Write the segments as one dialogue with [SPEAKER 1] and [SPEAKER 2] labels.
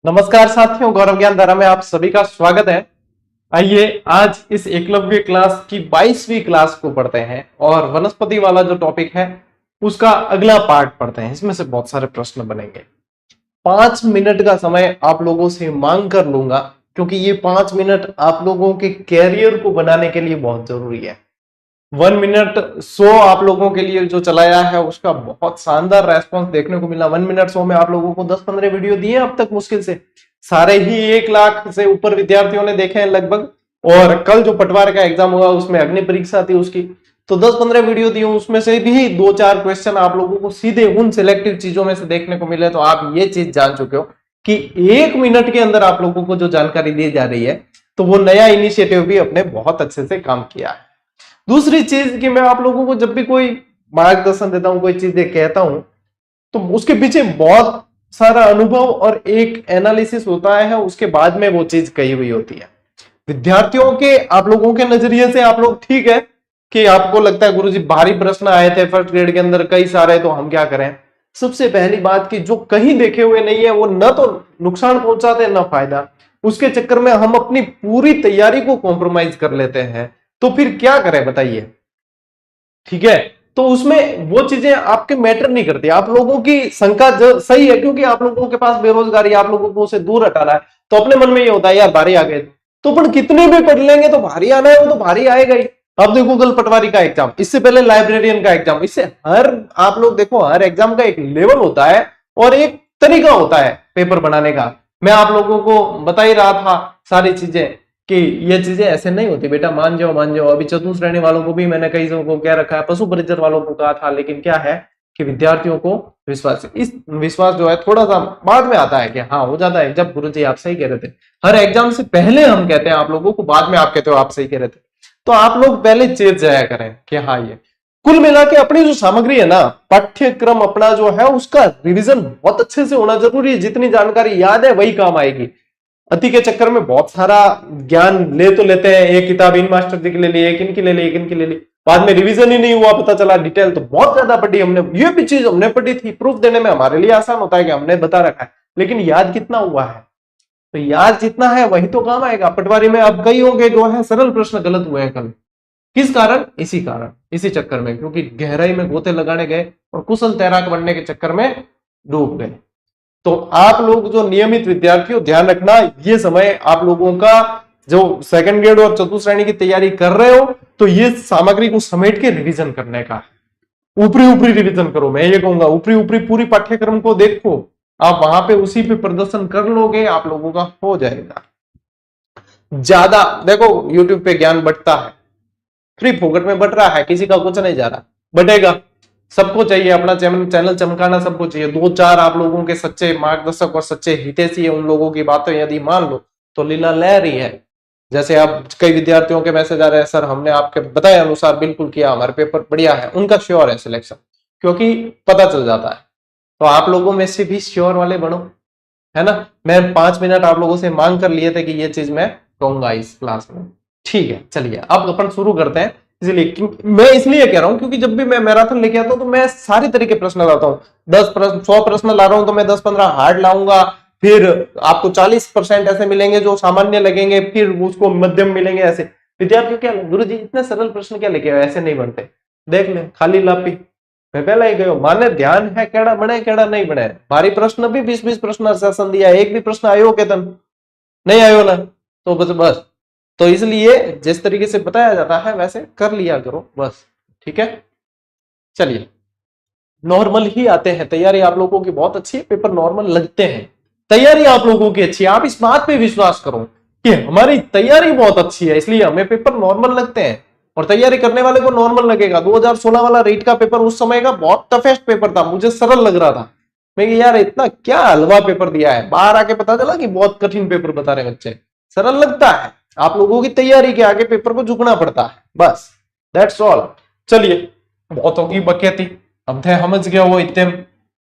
[SPEAKER 1] नमस्कार साथियों, गौरव ज्ञान धारा में आप सभी का स्वागत है। आइए आज इस एकलव्य क्लास की 22वीं क्लास को पढ़ते हैं और वनस्पति वाला जो टॉपिक है उसका अगला पार्ट पढ़ते हैं। इसमें से बहुत सारे प्रश्न बनेंगे। 5 मिनट का समय आप लोगों से मांग कर लूंगा क्योंकि ये 5 मिनट आप लोगों के कैरियर को बनाने के लिए बहुत जरूरी है। 1 मिनट शो आप लोगों के लिए जो चलाया है उसका बहुत शानदार रेस्पॉन्स देखने को मिला। 1 मिनट शो में आप लोगों को 10-15 वीडियो दिए अब तक, मुश्किल से सारे ही 1 लाख से ऊपर विद्यार्थियों ने देखे हैं लगभग। और कल जो पटवार का एग्जाम हुआ उसमें अग्नि परीक्षा थी उसकी, तो 10-15 वीडियो दिए, उसमें से भी 2-4 क्वेश्चन आप लोगों को सीधे उन सिलेक्टिव चीजों में से देखने को मिले। तो आप ये चीज जान चुके हो कि 1 मिनट के अंदर आप लोगों को जो जानकारी दी जा रही है तो वो नया इनिशिएटिव भी अपने बहुत अच्छे से काम किया है। दूसरी चीज कि मैं आप लोगों को जब भी कोई मार्गदर्शन देता हूं, कोई चीजें कहता हूं, तो उसके पीछे बहुत सारा अनुभव और एक एनालिसिस होता है, उसके बाद में वो चीज कही हुई होती है। विद्यार्थियों के आप लोगों के नजरिए से आप लोग ठीक है कि आपको लगता है गुरुजी भारी प्रश्न आए थे फर्स्ट ग्रेड के अंदर कई सारे, तो हम क्या करें। सबसे पहली बात कि जो कहीं देखे हुए नहीं है वो न तो नुकसान पहुंचाते न फायदा, उसके चक्कर में हम अपनी पूरी तैयारी को कॉम्प्रोमाइज कर लेते हैं। तो फिर क्या करें बताइए, ठीक है। तो उसमें वो चीजें आपके मैटर नहीं करती। आप लोगों की शंका सही है क्योंकि आप लोगों के पास बेरोजगारी, आप लोगों को उसे दूर हटाना है, तो अपने मन में ये होता है यार भारी आ गए तो पर कितने भी पढ़ लेंगे तो भारी आना है, वो तो भारी आएगा ही। अब देखो कल पटवारी का एग्जाम, इससे पहले लाइब्रेरियन का एग्जाम, इससे हर आप लोग देखो हर एग्जाम का एक लेवल होता है और एक तरीका होता है पेपर बनाने का। मैं आप लोगों को बता ही रहा था सारी चीजें कि ये चीजें ऐसे नहीं होती बेटा, मान जाओ मान जाओ। अभी चतुर्थ श्रेणी वालों को भी मैंने कई को क्या रखा है, पशु परिचर वालों को कहा था, लेकिन क्या है कि विद्यार्थियों को विश्वास, इस विश्वास जो है थोड़ा सा बाद में आता है कि हाँ हो जाता है। जब गुरुजी आप सही कह रहे थे, हर एग्जाम से पहले हम कहते हैं आप लोगों को, बाद में आप कहते हो आप सही कह रहे थे। तो आप लोग पहले चेत जाया करें कि हाँ ये कुल मिला के अपनी जो सामग्री है ना, पाठ्यक्रम अपना जो है उसका रिविजन बहुत अच्छे से होना जरूरी है। जितनी जानकारी याद है वही काम आएगी। अति के चक्कर में बहुत सारा ज्ञान ले तो लेते हैं, एक किताब इन मास्टर जी की ले ली, एक इनकी ले ली, एक इनकी ले ली, बाद में रिवीजन ही नहीं हुआ, पता चला डिटेल तो बहुत ज्यादा पढ़ी हमने, ये भी चीज हमने पढ़ी थी। प्रूफ देने में हमारे लिए आसान होता है कि हमने बता रखा है, लेकिन याद कितना हुआ है। तो याद जितना है वही तो काम आएगा। पटवारी में अब कई होंगे जो है सरल प्रश्न गलत हुए हैं कल, किस कारण, इसी चक्कर में, क्योंकि गहराई में गोते लगाने गए और कुशल तैराक बनने के चक्कर में डूब गए। तो आप लोग जो नियमित विद्यार्थी हो ध्यान रखना, ये समय आप लोगों का जो सेकंड ग्रेड और चतुर्थ श्रेणी की तैयारी कर रहे हो तो ये सामग्री को समेट के रिवीजन करने का। ऊपरी रिवीजन करो, मैं ये कहूंगा ऊपरी पूरी पाठ्यक्रम को देखो, आप वहां पे उसी पे प्रदर्शन कर लोगे, आप लोगों का हो जाएगा। ज्यादा देखो यूट्यूब पे ज्ञान बंटता है, फ्री फोकट में बट रहा है, किसी का कुछ नहीं जा रहा, बटेगा। सबको चाहिए अपना चैनल चमकाना, सबको चाहिए। 2-4 आप लोगों के सच्चे मार्गदर्शक और सच्चे हितैषी है, उन लोगों की बातें यदि मान लो तो लीला लह रही है। जैसे अब कई विद्यार्थियों के मैसेज आ रहे हैं, सर हमने आपके बताए अनुसार बिल्कुल किया, हमारे पेपर बढ़िया है, उनका श्योर है सिलेक्शन, क्योंकि पता चल जाता है। तो आप लोगों में से भी श्योर वाले बनो, है ना। मैं 5 मिनट आप लोगों से मांग कर लिए थे कि ये चीज मैं कहूंगा इस क्लास में, ठीक है। चलिए अब अपन शुरू करते हैं। इसलिए मैं इसलिए कह रहा हूं क्योंकि जब भी मैं मैराथन लेके आता हूं तो मैं सारे तरह के प्रश्न लाता हूं। 10 प्रश्न 100 प्रश्न ला रहा हूं तो मैं 10-15 हार्ड लाऊंगा, फिर आपको 40% ऐसे मिलेंगे जो सामान्य लगेंगे, फिर उसको मध्यम मिलेंगे। ऐसे विद्यार्थियों क्या गुरुजी इतने सरल प्रश्न क्या लेके आए, ऐसे नहीं बनते, देख ले खाली लापी। मैं पहला ही गयो माने ध्यान है केड़ा बने केड़ा नहीं बने। भारी प्रश्न भी 20-20 प्रश्न सेशन दिया, एक भी प्रश्न आयो केतन नहीं आयो ना, तो बस तो इसलिए जिस तरीके से बताया जाता है वैसे कर लिया करो बस, ठीक है। चलिए नॉर्मल ही आते हैं। तैयारी आप लोगों की बहुत अच्छी है, पेपर नॉर्मल लगते हैं, तैयारी आप लोगों की अच्छी है। आप इस बात पे विश्वास करो कि हमारी तैयारी बहुत अच्छी है इसलिए हमें पेपर नॉर्मल लगते हैं, और तैयारी करने वाले को नॉर्मल लगेगा। 2016 वाला रीट का पेपर उस समय का बहुत टफेस्ट पेपर था, मुझे सरल लग रहा था। मैं यार इतना क्या हलवा पेपर दिया है, बाहर आके पता चला कि बहुत कठिन पेपर बता रहे बच्चे। सरल लगता है, आप लोगों की तैयारी के आगे पेपर को झुकना पड़ता है, बस दैट्स ऑल। चलिए बहुत होगी बकैती, अब थे समझ गया वो इतने।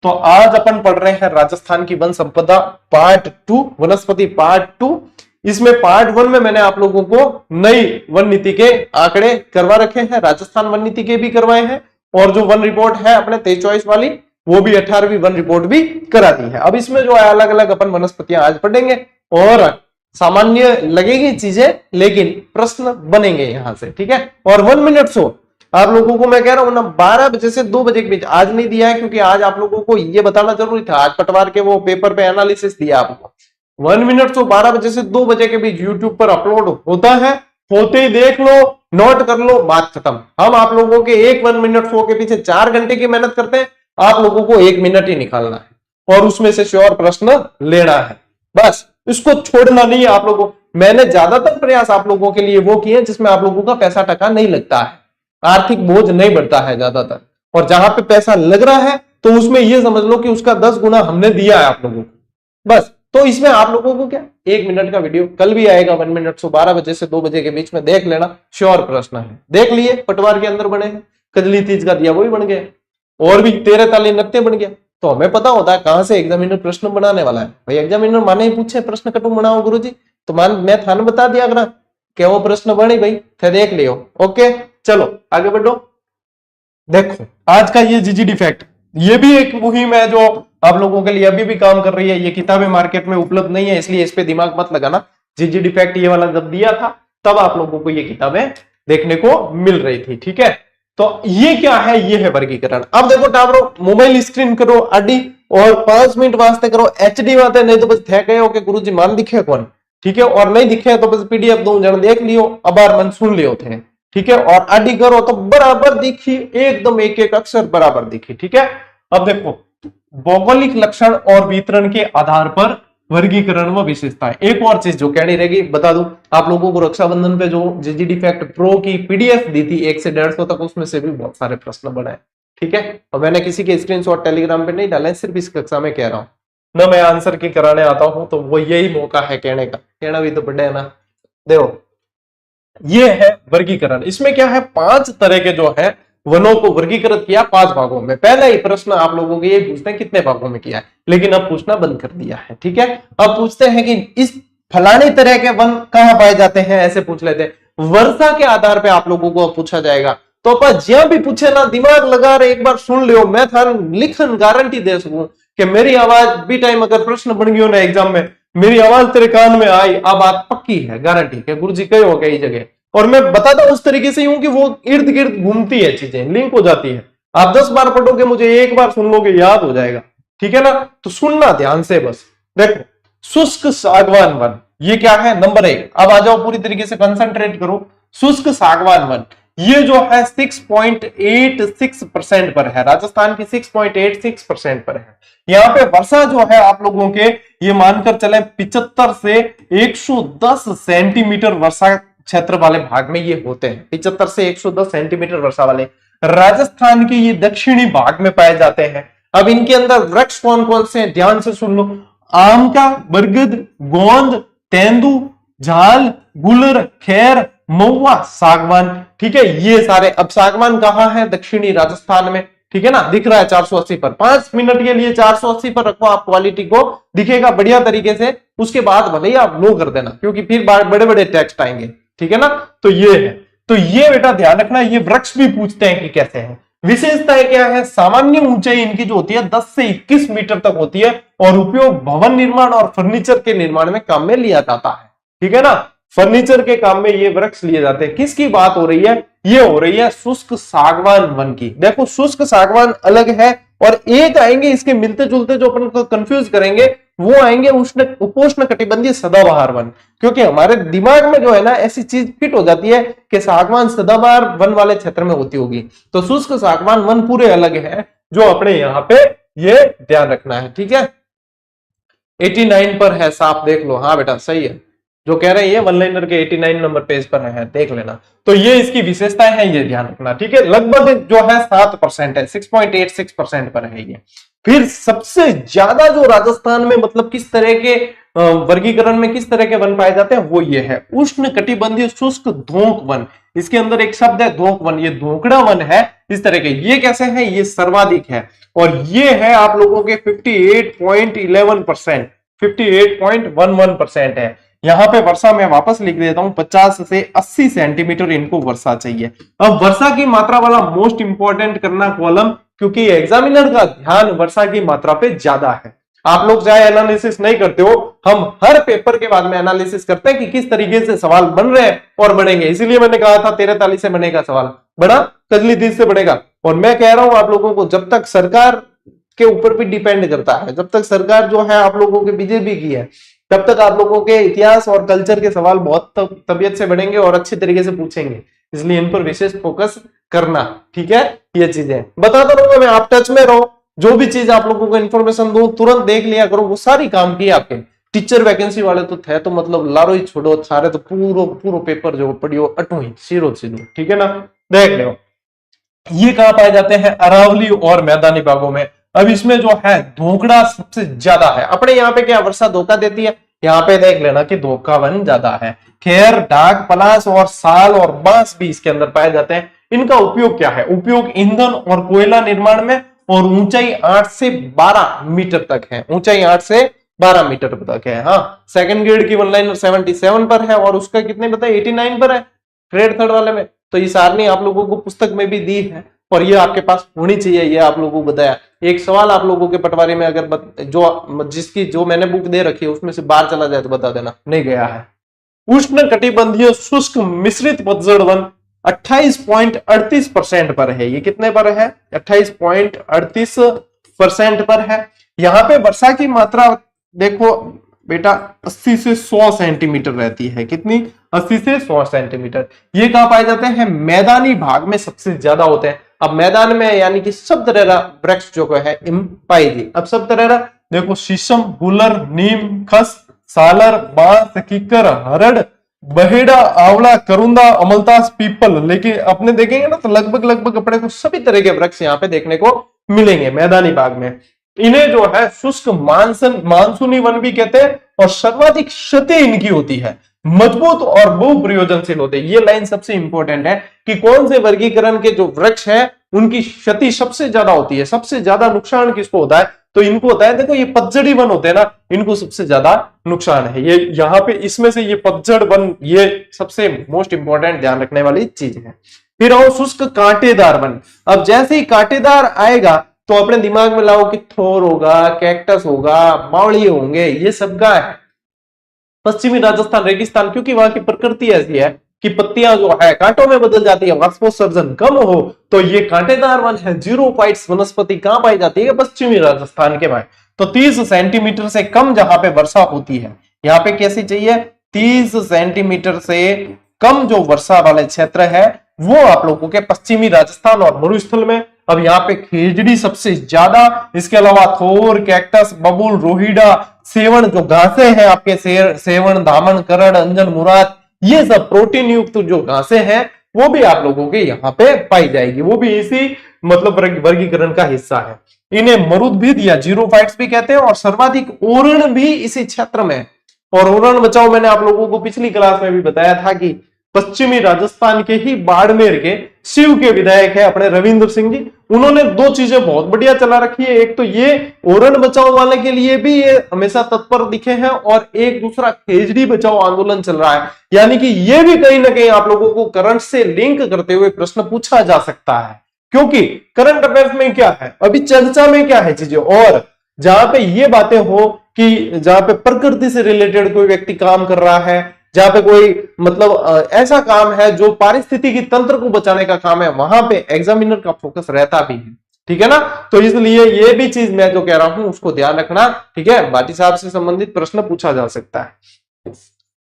[SPEAKER 1] तो आज अपन पढ़ रहे हैं राजस्थान की वन संपदा पार्ट 2, वनस्पति पार्ट 2। इसमें पार्ट 1 में मैंने आप लोगों को नई वन नीति के आंकड़े करवा रखे हैं, राजस्थान वन नीति के भी करवाए हैं, और जो वन रिपोर्ट है अपने 23-24 वाली वो भी 18वीं वन रिपोर्ट भी करा दी है। अब इसमें जो है अलग अलग अपन वनस्पतियां आज पढ़ेंगे और सामान्य लगेगी चीजें, लेकिन प्रश्न बनेंगे यहां से, ठीक है। और 1 मिनट शो आप लोगों को मैं कह रहा हूं ना, 12 बजे से 2 बजे के बीच, आज नहीं दिया है क्योंकि आज आप लोगों को ये बताना जरूरी था, आज पटवार के वो पेपर पे एनालिसिस दिया आपको। 1 मिनट शो 12 बजे से 2 बजे के बीच यूट्यूब पर अपलोड होता है, होते ही देख लो, नोट कर लो, बात खत्म। हम आप लोगों के एक 1 मिनट शो के पीछे 4 घंटे की मेहनत करते हैं, आप लोगों को 1 मिनट ही निकालना है और उसमें से श्योर प्रश्न लेना है, बस इसको छोड़ना नहीं है आप लोगों। मैंने ज्यादातर प्रयास आप लोगों के लिए वो किए जिसमें आप लोगों का पैसा टका नहीं लगता है, आर्थिक बोझ नहीं बढ़ता है ज्यादातर, और जहां पे पैसा लग रहा है तो उसमें ये समझ लो कि उसका 10 गुना हमने दिया है आप लोगों को, बस। तो इसमें आप लोगों को क्या 1 मिनट का वीडियो कल भी आएगा 1 मिनट से 12 बजे से 2 बजे के बीच में, देख लेना, श्योर प्रश्न है। देख लिए पटवार के अंदर बने हैं, कजली तीज का दिया वो भी बन गया, और भी 13 ताली नत्ते बन गया। तो हमें पता होता है कहां से एग्जामिनर प्रश्न बनाने वाला है। भाई एग्जामिनर माने ही पूछे प्रश्न कटू बनाओ गुरुजी, तो मैं थाने बता दिया अगर क्या वो प्रश्न बने भाई, थे देख लियो। ओके चलो आगे बढ़ो। देखो आज का ये जीजीडी फैक्ट, ये भी एक मुहिम है जो आप लोगों के लिए अभी भी काम कर रही है। ये किताबें मार्केट में उपलब्ध नहीं है, इसलिए इस पे दिमाग मत लगाना। जीजीडी फैक्ट ये वाला जब दिया था तब आप लोगों को ये किताबें देखने को मिल रही थी, ठीक है। तो ये क्या है, ये है वर्गीकरण। अब देखो टाबरो, मोबाइल स्क्रीन करो आडी और 5 मिनट वास्ते करो एचडी वास्ते, नहीं तो बस थे गए हो कि गुरुजी मान दिखे कौन, ठीक है। और नहीं दिखे तो बस पीडीएफ दो जन देख लियो, अबार मन सुन लियो थे, ठीक है। और आडी करो तो बराबर दिखी, एकदम एक एक अक्षर बराबर दिखी, ठीक है। अब देखो भौगोलिक लक्षण और वितरण के आधार पर वर्गीकरण व विशेषताएं। एक और चीज जो कहनी रहेगी बता दूं आप लोगों को, रक्षाबंधन पे जो जीजीडी फैक्ट प्रो की पीडीएफ दी थी 1 से 150 तक, उसमें से भी बहुत सारे प्रश्न बनाए, ठीक है। और मैंने किसी के स्क्रीनशॉट टेलीग्राम पे नहीं डाला, सिर्फ इस कक्षा में कह रहा हूं ना, मैं आंसर की कराने आता हूं, तो वो यही मौका है कहने का, कहना भी तो बड़े है ना। देखो ये है वर्गीकरण, इसमें क्या है 5 तरह के जो है वनों को वर्गीकृत किया 5 भागों में। पहला ही प्रश्न आप लोगों के ये पूछते हैं कितने भागों में किया है, लेकिन अब पूछना बंद कर दिया है, ठीक है। अब पूछते हैं कि इस फलाने तरह के वन कहां पाए जाते हैं, ऐसे पूछ लेते हैं। वर्षा के आधार पे आप लोगों को पूछा जाएगा, तो अपन ज्यादा भी पूछे ना, दिमाग लगा रहे एक बार सुन लियो, मैं थार लिखन गारंटी दे सकूं कि मेरी आवाज भी टाइम अगर प्रश्न बन गयो ना एग्जाम में, मेरी आवाज तेरे कान में आई, अब बात पक्की है, गारंटी के गुरुजी कहे हो कई जगह। और मैं बताता उस तरीके से हूं कि वो इर्द गिर्द घूमती है, चीजें लिंक हो जाती है। आप 10 बार पढ़ोगे, मुझे एक बार सुन लोगे, याद हो जाएगा, ठीक है ना। तो सुनना ध्यान से बस। देखो शुष्क सागवान वन, ये क्या है नंबर 1। अब आ जाओ पूरी तरीके से कंसंट्रेट करो। शुष्क सागवान वन ये जो है 6.86% पर है, राजस्थान की 6.86% पर है। यहाँ पे वर्षा जो है आप लोगों के ये मानकर चले 75 से 110 सेंटीमीटर वर्षा क्षेत्र वाले भाग में ये होते हैं। 75 से 110 सेंटीमीटर वर्षा वाले राजस्थान के ये दक्षिणी भाग में पाए जाते हैं। अब इनके अंदर वृक्ष कौन कौन से हैं ध्यान से सुन लो। आम का, बरगद, गोंद, तेंदू, झाल, गुलर, खैर, महुआ, सागवान, ठीक है। ये सारे। अब सागवान कहां है, दक्षिणी राजस्थान में, ठीक है ना। दिख रहा है 480 पर। 5 मिनट के लिए 480 पर रखो, आप क्वालिटी को दिखेगा बढ़िया तरीके से। उसके बाद भले ही आप लो कर देना, क्योंकि फिर बड़े बड़े टेक्स्ट आएंगे, ठीक है ना। तो ये है, तो ये बेटा ध्यान रखना, ये वृक्ष भी पूछते हैं कि कैसे हैं। विशेषताएं क्या है, सामान्य ऊंचाई इनकी जो होती है 10 से 21 मीटर तक होती है, और उपयोग भवन निर्माण और फर्नीचर के निर्माण में काम में लिया जाता है, ठीक है ना। फर्नीचर के काम में ये वृक्ष लिए जाते हैं। किसकी बात हो रही है, ये हो रही है शुष्क सागवान वन की। देखो शुष्क सागवान अलग है, और एक आएंगे इसके मिलते जुलते जो अपन को कंफ्यूज करेंगे, वो आएंगे उपोष्ण कटिबंधीय सदाबहार वन। क्योंकि हमारे दिमाग में जो है ना ऐसी चीज फिट हो जाती है कि सागवान सदाबहार वन वाले क्षेत्र में होती होगी, तो शुष्क सागवान वन पूरे अलग है, जो अपने यहाँ पे ये ध्यान रखना है, ठीक है। 89 पर है, साफ देख लो। हाँ बेटा सही है, जो कह रहे हैं ये वन लाइनर के 89 नंबर पेज पर है, देख लेना। तो ये इसकी विशेषताएं हैं, ये ध्यान रखना, ठीक है। लगभग जो है 7% है, 6.86% पर है ये। फिर सबसे ज्यादा जो राजस्थान में मतलब किस तरह के वर्गीकरण में किस तरह के वन पाए जाते हैं, वो ये है उष्ण कटिबंधीय शुष्क धोंक वन। इसके अंदर एक शब्द है धोंक वन, ये धोकड़ा वन है इस तरह के। ये कैसे है, ये सर्वाधिक है, और ये है आप लोगों के 58.11%, 58.11% है। यहाँ पे वर्षा मैं वापस लिख देता हूं, 50 से 80 सेंटीमीटर इनको वर्षा चाहिए। अब वर्षा की मात्रा वाला मोस्ट इंपॉर्टेंट करना कॉलम, क्योंकि एग्जामिनर का ध्यान वर्षा की मात्रा पे ज्यादा है। आप लोग चाहे एनालिसिस नहीं करते हो, हम हर पेपर के बाद में एनालिसिस करते हैं कि किस तरीके से सवाल बन रहे हैं और बनेंगे। इसीलिए मैंने कहा था 13 से बनेगा सवाल, बना कजली 30 से बनेगा। और मैं कह रहा हूं आप लोगों को, जब तक सरकार के ऊपर भी डिपेंड करता है, जब तक सरकार जो है आप लोगों के बीजेपी की है, तब तक आप लोगों के इतिहास और कल्चर के सवाल बहुत तबियत से बढ़ेंगे और अच्छे तरीके से पूछेंगे। इसलिए इन पर विशेष फोकस करना, ठीक है। ये चीजें बताता रहूंगा मैं, आप टच में रहो। जो भी चीज आप लोगों को इन्फॉर्मेशन दूं तुरंत देख लिया करो, वो सारी काम की आपके। टीचर वैकेंसी वाले तो थे तो मतलब लारो ही छोड़ो, सारे तो पूरो पेपर जो पढ़ियो अटू ही सीरो सीधो, ठीक है ना। देख लो ये कहां पाए जाते हैं, अरावली और मैदानी भागों में। अब इसमें जो है धोकड़ा सबसे ज्यादा है। अपने यहाँ पे क्या वर्षा धोखा देती है, यहाँ पे देख लेना कि धोखावन ज्यादा है। खेर, डाक, पलाश और साल और बांस भी इसके अंदर पाए जाते हैं। इनका उपयोग क्या है, उपयोग ईंधन और कोयला निर्माण में, और ऊंचाई 8 से 12 मीटर तक है। ऊंचाई 8 से 12 मीटर तक है। हाँ, सेकंड ग्रेड की वन लाइनर 77 पर है और उसका कितने बताए 89 पर है ग्रेड थर्ड वाले में। तो ये सारणी आप लोगों को पुस्तक में भी दी है और ये आपके पास होनी चाहिए, ये आप लोगों को बताया। एक सवाल आप लोगों के पटवारी में अगर जो मैंने बुक दे रखी है उसमें से बाहर चला जाए तो बता देना, नहीं गया है। उष्ण कटिबंधीय शुष्क मिश्रित पतझड़ वन 28.38% पर है। ये कितने पर है, 28.38% पर है। यहाँ पे वर्षा की मात्रा देखो बेटा 80 से 100 सेंटीमीटर रहती है। कितनी, 80 से 100 सेंटीमीटर। ये कहां पाए जाते हैं, मैदानी भाग में सबसे ज्यादा होते हैं। अब मैदान में यानी कि सब तरह वृक्ष जो है पाई। अब सब तरह देखो, शीशम, गुलर, नीम, खस, सालर, बांस, कीकर, हरड़, बहेड़ा, आंवला, करुंदा, अमलतास, पीपल। लेकिन अपने देखेंगे ना तो लगभग अपने को सभी तरह के वृक्ष यहाँ पे देखने को मिलेंगे मैदानी भाग में। इन्हें जो है शुष्क मानसूनी वन भी कहते हैं और सर्वाधिक क्षति इनकी होती है, मजबूत और बहुप्रयोजनशील होते हैं। ये लाइन सबसे इंपॉर्टेंट है कि कौन से वर्गीकरण के जो वृक्ष है उनकी क्षति सबसे ज्यादा होती है, सबसे ज्यादा नुकसान किसको होता है, तो इनको होता है। देखो ये पतझड़ी वन होते हैं ना, इनको सबसे ज्यादा नुकसान है। ये यहाँ पे इसमें से ये पतझड़ वन ये सबसे मोस्ट इंपॉर्टेंट ध्यान रखने वाली चीज है। फिर आओ शुष्क कांटेदार वन। अब जैसे ही कांटेदार आएगा तो अपने दिमाग में लाओ कि थोर होगा, कैक्टस होगा, मावली होंगे, ये सब का है। पश्चिमी राजस्थान रेगिस्तान, क्योंकि वहां की प्रकृति ऐसी है कि पत्तियां जो है कांटों में बदल जाती है, वाष्पोत्सर्जन कम हो, तो ये कांटेदार वन है। जीरोफाइट्स वनस्पति कहां पाई जाती है, पश्चिमी राजस्थान के में। तो 30 सेंटीमीटर से कम जहां पे वर्षा होती है, यहाँ पे कैसी चाहिए, 30 सेंटीमीटर से कम जो वर्षा वाले क्षेत्र है वो आप लोगों के पश्चिमी राजस्थान और मरुस्थल में। अब यहाँ पे खेजड़ी सबसे ज्यादा, इसके अलावा थोर, कैक्टस, बबूल, रोहिडा, सेवण जो घासें हैं आपके सेवण, दामन, करड़, अंजन, मुराद, ये सब प्रोटीन युक्त जो घासें हैं वो भी आप लोगों के यहाँ पे पाई जाएगी। वो भी इसी मतलब वर्गीकरण का हिस्सा है। इन्हें मरुद्भिद या जीरोफाइट्स भी कहते हैं और सर्वाधिक ओरण भी इसी क्षेत्र में। और ओरण बचाओ मैंने आप लोगों को पिछली क्लास में भी बताया था कि पश्चिमी राजस्थान के ही बाड़मेर के शिव के विधायक है अपने रविंद्र सिंह जी। उन्होंने दो चीजें बहुत बढ़िया चला रखी है। एक तो ये ओरण बचाओ वाले के लिए भी ये हमेशा तत्पर दिखे हैं और एक दूसरा खेजड़ी बचाओ आंदोलन चल रहा है। यानी कि ये भी कहीं ना कहीं आप लोगों को करंट से लिंक करते हुए प्रश्न पूछा जा सकता है, क्योंकि करंट अफेयर्स में क्या है, अभी चर्चा में क्या है चीजें, और जहां पे ये बातें हो कि जहां पे प्रकृति से रिलेटेड कोई व्यक्ति काम कर रहा है, जहां पे कोई मतलब ऐसा काम है जो पारिस्थितिकी तंत्र को बचाने का काम है, वहां पे एग्जामिनर का फोकस रहता भी है। ठीक है ना। तो इसलिए ये भी चीज मैं जो कह रहा हूं उसको ध्यान रखना। ठीक है, भाटी साहब से संबंधित प्रश्न पूछा जा सकता है।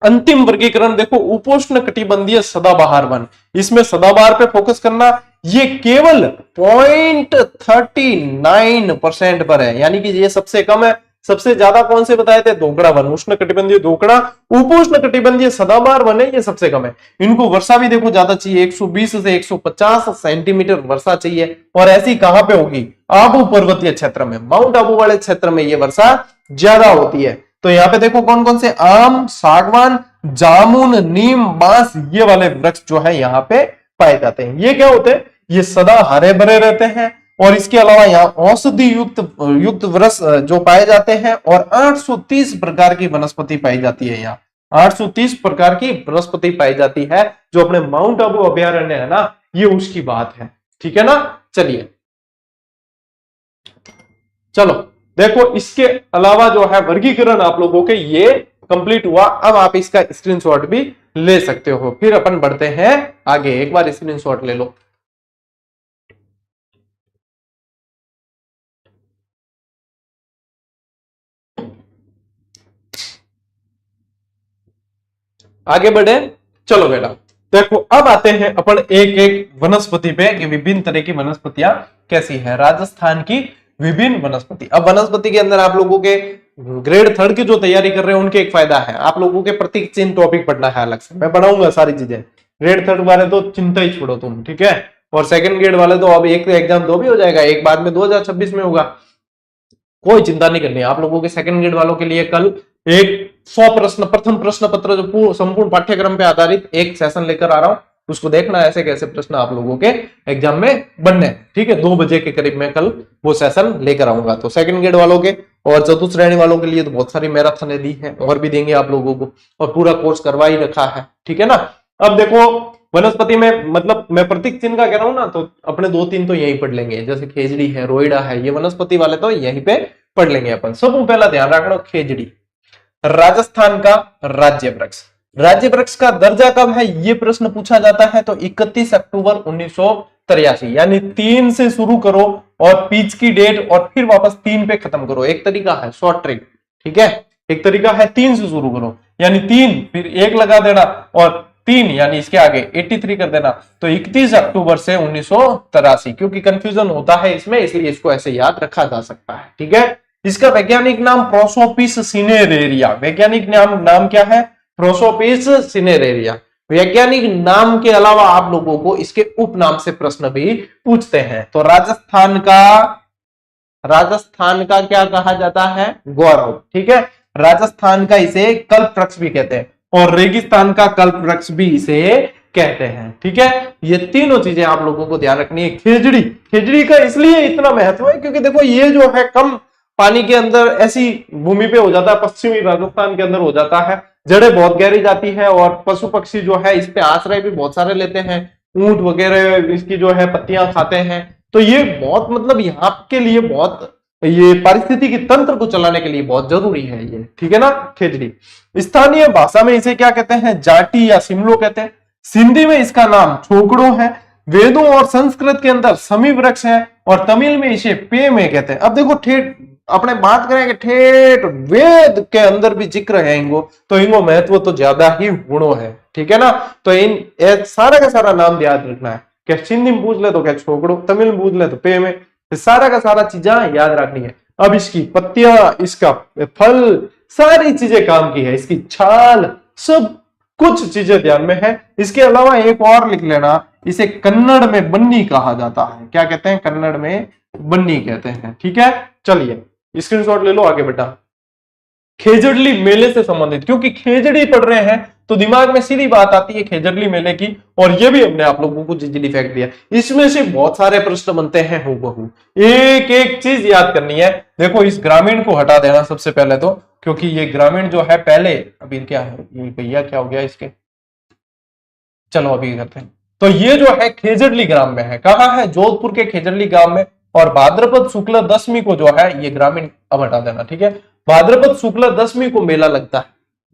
[SPEAKER 1] अंतिम वर्गीकरण देखो, उपोष्ण कटिबंधीय सदाबहार वन। इसमें सदाबहार पे फोकस करना। ये केवल 0.39% पर है, यानी कि ये सबसे कम है। सबसे ज्यादा कौन से बताए थे, धोकड़ा वन, उष्ण कटिबंधीय धोकड़ा। उपोष्ण कटिबंधीय सदाबहार वन है, ये सबसे कम है। इनको वर्षा भी देखो ज्यादा चाहिए, 120 से 150 सेंटीमीटर वर्षा चाहिए। और ऐसी कहां पे होगी, आबू पर्वतीय क्षेत्र में, माउंट आबू वाले क्षेत्र में ये वर्षा ज्यादा होती है। तो यहाँ पे देखो कौन कौन से, आम, सागवान, जामुन, नीम, बांस, ये वाले वृक्ष जो है यहाँ पे पाए जाते हैं। ये क्या होते हैं, ये सदा हरे भरे रहते हैं। और इसके अलावा यहाँ औषधि युक्त वृक्ष जो पाए जाते हैं और 830 प्रकार की वनस्पति पाई जाती है यहाँ। 830 प्रकार की वनस्पति पाई जाती है, जो अपने माउंट आबू अभयारण्य है ना, ये उसकी बात है। ठीक है ना। चलिए चलो देखो, इसके अलावा जो है वर्गीकरण आप लोगों के ये कंप्लीट हुआ। अब आप इसका स्क्रीनशॉट भी ले सकते हो। फिर अपन बढ़ते हैं आगे। एक बार स्क्रीनशॉट ले लो। आगे बढ़े। चलो बेटा देखो, अब आते हैं अपन एक एक वनस्पति पे कि विभिन्न तरह की वनस्पतियां कैसी है। राजस्थान की विभिन्न वनस्पति। अब वनस्पति के अंदर आप लोगों के ग्रेड 3 की जो तैयारी कर रहे हैं उनके एक फायदा है, आप लोगों के प्रतीक चिन्ह टॉपिक पढ़ना है अलग से, मैं पढ़ाऊंगा सारी चीजें। ग्रेड 3 वाले तो चिंता ही छोड़ो तुम, ठीक है। और सेकंड ग्रेड वाले तो अब एक एग्जाम दो भी हो जाएगा, एक बाद में 2026 में होगा, कोई चिंता नहीं करनी। आप लोगों के सेकंड ग्रेड वालों के लिए कल एक 100 प्रश्न, प्रथम प्रश्न पत्र जो संपूर्ण पाठ्यक्रम पे आधारित एक सेशन लेकर आ रहा हूं, उसको देखना ऐसे कैसे प्रश्न आप लोगों के एग्जाम में बनने हैं। ठीक है, 2 बजे के करीब में कल वो सेशन लेकर आऊंगा। तो सेकंड ग्रेड वालों के और चतुर्थ श्रेणी वालों के लिए तो बहुत सारी मैराथन दी है, और भी देंगे आप लोगों को, और पूरा कोर्स करवा ही रखा है। ठीक है ना। अब देखो वनस्पति में, मतलब मैं प्रतीक चिन्ह का कह रहा हूं ना, तो अपने 2-3 तो यही पढ़ लेंगे, जैसे खेजड़ी है, रोइडा है, ये वनस्पति वाले तो यहीं पे पढ़ लेंगे अपन। सबसे पहला ध्यान रखना, खेजड़ी राजस्थान का राज्य वृक्ष। राज्य वृक्ष का दर्जा कब है ये प्रश्न पूछा जाता है, तो 31 अक्टूबर 1983, यानी 3 से शुरू करो और पीच की डेट और फिर वापस 3 पे खत्म करो। एक तरीका है शॉर्ट ट्रिक, ठीक है। एक तरीका है 3 से शुरू करो, यानी 3 फिर 1 लगा देना, और 3 यानी इसके आगे 83 कर देना, तो 31 अक्टूबर से 1983। क्योंकि कंफ्यूजन होता है इसमें, इसलिए इसको ऐसे याद रखा जा सकता है। ठीक है। इसका वैज्ञानिक नाम प्रोसोपिस सिनेरेरिया। वैज्ञानिक नाम क्या है? Prosopis cineraria. वैज्ञानिक नाम के अलावा आप लोगों को इसके उपनाम से प्रश्न भी पूछते हैं। तो राजस्थान का क्या कहा जाता है? गौरव। ठीक है। राजस्थान का इसे कल्प वृक्ष भी कहते हैं, और रेगिस्तान का कल्प वृक्ष भी इसे कहते हैं। ठीक है। ये तीनों चीजें आप लोगों को ध्यान रखनी है। खेजड़ी का इसलिए इतना महत्व है क्योंकि देखो ये जो है कम पानी के अंदर ऐसी भूमि पे हो जाता है, पश्चिमी राजस्थान के अंदर हो जाता है, जड़ें बहुत गहरी जाती है, और पशु पक्षी जो है इस पे आश्रय भी बहुत सारे लेते हैं, ऊंट वगैरह इसकी जो है पत्तियां खाते हैं। तो ये बहुत, मतलब यहाँ के लिए बहुत, ये पारिस्थितिकी तंत्र को चलाने के लिए बहुत जरूरी है ये। ठीक है ना। खेजड़ी स्थानीय भाषा में इसे क्या कहते हैं? जाटी या सिमलो कहते हैं। सिंधी में इसका नाम छोकड़ो है। वेदों और संस्कृत के अंदर समी वृक्ष है, और तमिल में इसे पे में कहते हैं। अब देखो ठेठ अपने बात करें कि ठेठ वेद के अंदर भी जिक्र है इनको, तो इनको महत्व तो ज्यादा ही गुणों है। ठीक है ना। तो इन सारा का सारा नाम याद रखना है। क्या सिंधी में पूछ ले तो क्या छोकड़ो, तमिल में पूछ ले तो पे में, सारा का सारा चीजें याद रखनी है। अब इसकी पत्तियां, इसका फल, सारी चीजें काम की है, इसकी छाल, सब कुछ चीजें ध्यान में है। इसके अलावा एक और लिख लेना, इसे कन्नड़ में बन्नी कहा जाता है। क्या कहते हैं? कन्नड़ में बन्नी कहते हैं। ठीक है। चलिए स्क्रीनशॉट ले लो, आगे बेटा। खेजड़ली मेले से संबंधित, क्योंकि खेजड़ी पढ़ रहे हैं तो दिमाग में सीधी बात आती है खेजड़ली मेले की, और ये भी हमने आप लोगों को जिजली फैक्ट दिया। इसमें से बहुत सारे प्रश्न बनते हैं हूबहू, एक एक चीज याद करनी है। देखो इस ग्रामीण को हटा देना सबसे पहले तो, क्योंकि ये ग्रामीण जो है पहले, अभी क्या है ये भैया, क्या हो गया इसके, चलो अभी करते हैं। तो ये जो है खेजड़ली ग्राम में है। कहाँ है? जोधपुर के खेजड़ली ग्राम में। और भाद्रपद शुक्ल दशमी को जो है ये ग्रामीण, अब हटा देना, ठीक है। भाद्रपद शुक्ल दशमी को मेला लगता है।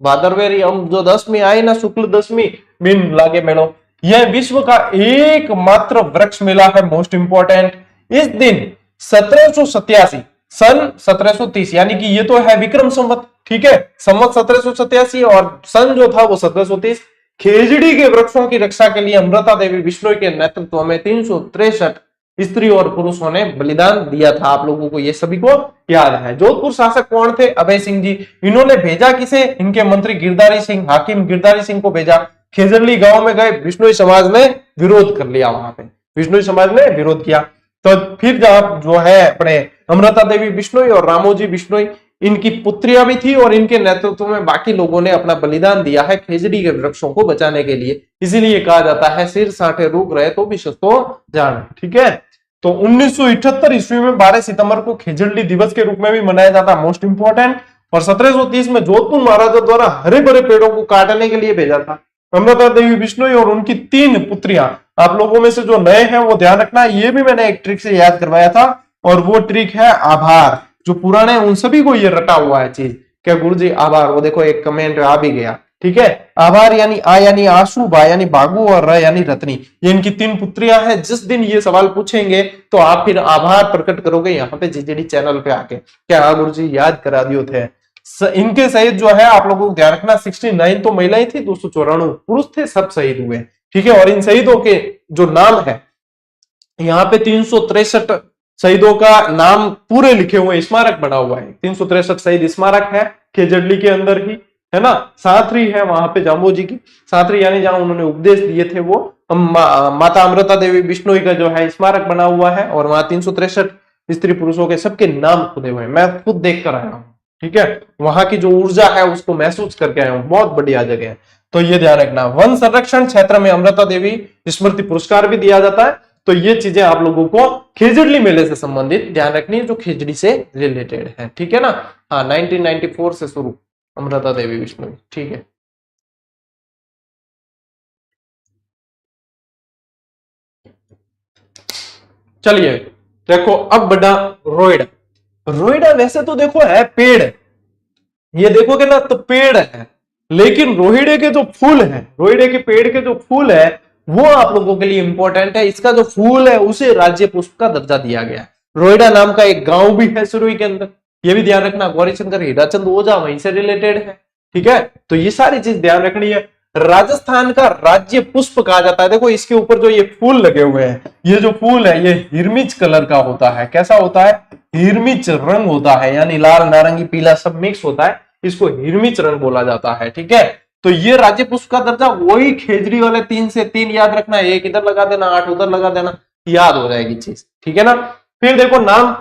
[SPEAKER 1] भादरवेरी हम जो दशमी आई ना, शुक्ल दशमी मीन लागे मेलो, यह विश्व का एकमात्र वृक्ष मेला है। मोस्ट इंपोर्टेंट, इस दिन 1787 सन 1730, यानी कि ये तो है विक्रम संवत, ठीक है, संवत 1787, और सन जो था वो 1730। खेजड़ी के वृक्षों की रक्षा के लिए अमृता देवी बिश्नोई के नेतृत्व में 363 स्त्री और पुरुषों ने बलिदान दिया था। आप लोगों को ये सभी को याद है। जोधपुर शासक कौन थे? अभय सिंह जी। इन्होंने भेजा किसे? इनके मंत्री गिरधारी सिंह, हाकिम गिरधारी सिंह को भेजा। खेजड़ली गांव में गए, बिश्नोई समाज ने विरोध कर लिया। वहां पे बिश्नोई समाज ने विरोध किया। तो फिर जब जो है अपने अमृता देवी बिश्नोई और रामोजी बिश्नोई, इनकी पुत्रियां भी थी, और इनके नेतृत्व में बाकी लोगों ने अपना बलिदान दिया है खेजड़ी के वृक्षों को बचाने के लिए। इसीलिए कहा जाता है सिर साठे रूक रहे तो भी सस्तो जान। ठीक है। तो 1978 ईस्वी में 12 सितंबर को खेजड़ी दिवस के रूप में भी मनाया जाता है। मोस्ट इंपोर्टेंट, और 1730 में जोधपुर महाराजा द्वारा हरे भरे पेड़ों को काटने के लिए भेजा था। अमृता देवी बिश्नोई और उनकी 3 पुत्रियां, आप लोगों में से जो नए हैं वो ध्यान रखना, ये भी मैंने एक ट्रिक से याद करवाया था, और वो ट्रिक है आभार। जो पुराने हैं उन सभी को ये रटा हुआ है चीज, क्या गुरुजी आभार, वो देखो एक कमेंट आ भी गया, ठीक है। आभार यानी आ यानी आशु, बा यानी बागु और र यानी रत्नी, ये इनकी 3 पुत्रियां हैं। जिस दिन ये सवाल पूछेंगे तो आप फिर आभार प्रकट करोगे यहाँ पे जीजेडी चैनल पे आके, क्या हाँ गुरुजी याद करा दियो थे। इनके शहीद जो है आप लोगों को ध्यान रखना, 69 तो महिलाएं थी, 294 पुरुष थे, सब शहीद हुए, ठीक है। और इन शहीदों के जो नाम है यहाँ पे 363 शहीदों का नाम पूरे लिखे हुए, स्मारक बना हुआ है, 363 शहीद स्मारक है खेजड़ली के अंदर ही, है ना। साथरी है वहां पे जाम्बो जी की साथरी, यानी जहां उन्होंने उपदेश दिए थे, वो माता अमृता देवी बिश्नोई का जो है स्मारक बना हुआ है, और वहां 363 स्त्री पुरुषों के सबके नाम खुदे हुए हैं, मैं खुद देख कर आया हूँ, ठीक है। वहां की जो ऊर्जा है उसको महसूस करके आया हूँ, बहुत बढ़िया जगह है, तो ये ध्यान रखना। वन संरक्षण क्षेत्र में अमृता देवी स्मृति पुरस्कार भी दिया जाता है। तो ये चीजें आप लोगों को खेजड़ली मेले से संबंधित ध्यान रखनी है, जो खेजड़ी से रिलेटेड है, ठीक है ना। हाँ, 1994 से शुरू अमृता देवी बिश्नोई, ठीक है। चलिए देखो अब बड़ा रोइडा। रोइडा वैसे तो देखो है पेड़, ये देखोगे ना तो पेड़ है, लेकिन रोहिड़े के जो फूल है, रोहिड़े के पेड़ के जो फूल है वो आप लोगों के लिए इंपॉर्टेंट है। इसका जो फूल है उसे राज्य पुष्प का दर्जा दिया गया है। रोहिड़ा नाम का एक गांव भी है सुरुई के अंदर, ये भी ध्यान रखना। गौरीशंकर हीराचंद ओझा वहीं से रिलेटेड है, ठीक है। तो ये सारी चीज ध्यान रखनी है। राजस्थान का राज्य पुष्प कहा जाता है। देखो इसके ऊपर जो ये फूल लगे हुए हैं, ये जो फूल है ये हिरमिच कलर का होता है। कैसा होता है? हिरमिच रंग होता है, यानी लाल नारंगी पीला सब मिक्स होता है, इसको हिरमिच रंग बोला जाता है, ठीक है। तो ये राज्य पुष्प का दर्जा, वही खेजड़ी वाले 3 से 3 याद रखना, 1 इधर लगा देना, 8 उधर लगा देना, याद हो जाएगी चीज, ठीक है ना। फिर देखो नाम,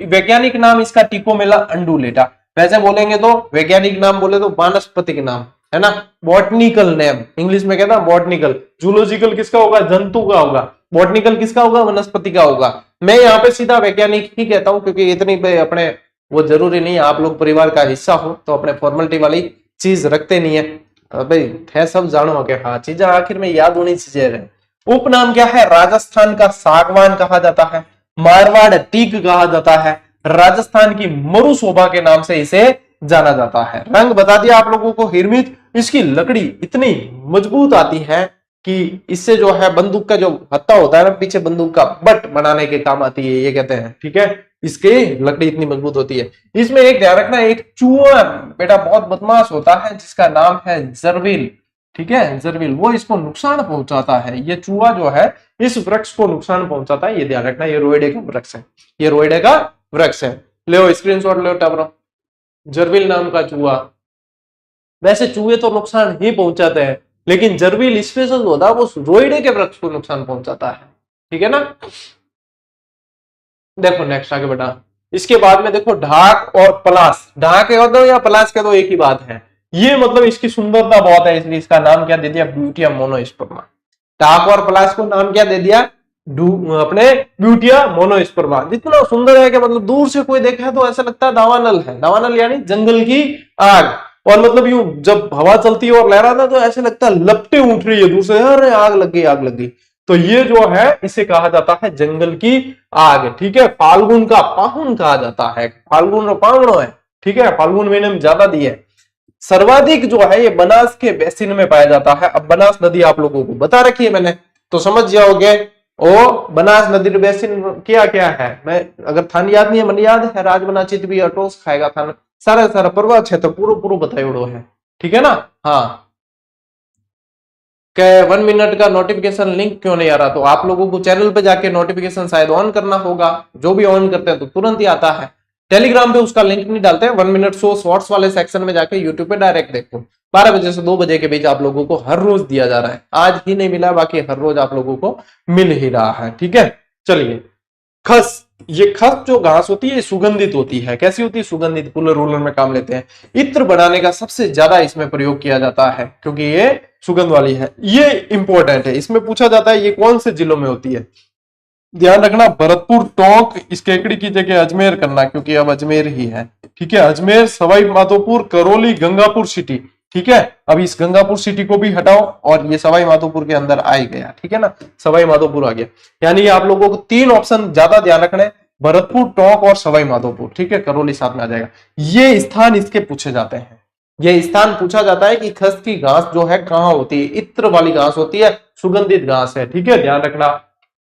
[SPEAKER 1] वैज्ञानिक नाम इसका टिकोमेला अंडुलेटा। वैसे बोलेंगे तो वैज्ञानिक नाम बोले तो वानस्पतिक नाम है ना, बॉटनिकल नेम, इंग्लिश में कहता है बॉटनिकल। जूलॉजिकल किसका होगा? जंतु का होगा। बॉटनिकल किसका होगा? वनस्पति का होगा। मैं यहाँ पे सीधा वैज्ञानिक ही कहता हूँ, क्योंकि इतनी अपने वो जरूरी नहीं है, आप लोग परिवार का हिस्सा हो तो अपने फॉर्मेलिटी वाली चीज रखते नहीं है भाई, है सब जानो के, हाँ चीजें आखिर में याद होनी चाहिए। उपनाम क्या है? राजस्थान का सागवान कहा जाता है, मारवाड़ टीक कहा जाता है, राजस्थान की मरु शोभा के नाम से इसे जाना जाता है। रंग बता दिया आप लोगों को, हिरमिच। इसकी लकड़ी इतनी मजबूत आती है कि इससे जो है बंदूक का जो हत्था होता है ना, पीछे बंदूक का बट बनाने के काम आती है, ये कहते हैं, ठीक है। इसके लकड़ी इतनी मजबूत होती है। इसमें एक ध्यान रखना, एक चूहा बेटा बहुत बदमाश होता है जिसका नाम है जरविल, ठीक है, जरविल, वो इसको नुकसान पहुंचाता है। ये चूहा जो है इस वृक्ष को नुकसान पहुंचाता है, ये ध्यान रखना। ये रोएडे का वृक्ष है, ये रोएडे का वृक्ष है। ले स्क्रीनशॉट ले टाबरो, जरविल नाम का चूहा। वैसे चूहे तो नुकसान ही पहुंचाते हैं, लेकिन जरविल स्पेशल होता है, वो रोएडे के वृक्ष को नुकसान पहुंचाता है, ठीक है ना। देखो नेक्स्ट आगे बढ़ा। इसके बाद में देखो ढाक और पलाश, ढाक कह दो या पलाश कह दो, एक ही बात है। ये मतलब इसकी सुंदरता बहुत है, इसलिए इसका नाम क्या दे दिया? Butea monosperma. ढाक और पलाश को नाम क्या दे दिया? अपने ब्यूटिया मोनोस्पर्मा। जितना सुंदर है कि मतलब दूर से कोई देखा तो ऐसा लगता है दावानल है। दावानल यानी जंगल की आग, और मतलब यूं जब हवा चलती है और लहराता है तो ऐसे लगता है लपटे उठ रही है दूर से, अरे आग लग गई, आग लग गई। तो ये जो है इसे कहा जाता है जंगल की आग, ठीक है। फाल्गुन का पाहुन कहा जाता है, फाल्गुन और पावनो है, ठीक है, फाल्गुन महीने में ज्यादा दिए। सर्वाधिक जो है ये बनास के बेसिन में पाया जाता है। अब बनास नदी आप लोगों को बता रखी है मैंने, तो समझ जाओगे ओ बनास नदी बेसिन क्या क्या है। मैं अगर थान याद नहीं है, मन याद है, राजबना चित भी अटोस खाएगा थान, सारा सारा पर्वत क्षेत्र पूरा पूरा बताइए है, ठीक है ना। हाँ, 1 मिनट का नोटिफिकेशन लिंक क्यों नहीं आ रहा? तो आप लोगों को चैनल पे जाके नोटिफिकेशन शायद ऑन करना होगा, जो भी ऑन करते हैं तो तुरंत ही आता है। टेलीग्राम पे उसका लिंक नहीं डालते हैं, 1 मिनट शो शॉर्ट्स वाले सेक्शन में जाके यूट्यूब पे डायरेक्ट देखो। 12 बजे से 2 बजे के बीच आप लोगों को हर रोज दिया जा रहा है। आज ही नहीं मिला, बाकी हर रोज आप लोगों को मिल ही रहा है, ठीक है। चलिए, खस, ये खस जो घास होती है सुगंधित होती है। कैसी होती है? सुगंधित। कूलर रूलर में काम लेते हैं। इत्र बनाने का सबसे ज्यादा इसमें प्रयोग किया जाता है, क्योंकि ये सुगंध वाली है। ये इंपॉर्टेंट है, इसमें पूछा जाता है ये कौन से जिलों में होती है। ध्यान रखना भरतपुर, टोंक, इस केकड़ी की जगह अजमेर करना, क्योंकि अब अजमेर ही है। ठीक है, अजमेर, सवाई माधोपुर, करौली, गंगापुर सिटी। ठीक है, अब इस गंगापुर सिटी को भी हटाओ और ये सवाई माधोपुर के अंदर आ ही गया। ठीक है ना, सवाई माधोपुर आ गया। यानी आप लोगों को 3 ऑप्शन ज्यादा ध्यान रखना है, भरतपुर, टोंक और सवाई माधोपुर। ठीक है, करौली साथ में आ जाएगा। ये स्थान इसके पूछे जाते हैं। ये स्थान पूछा जाता है कि खस की घास जो है कहाँ होती है, इत्र वाली घास होती है, सुगंधित घास है। ठीक है, ध्यान रखना।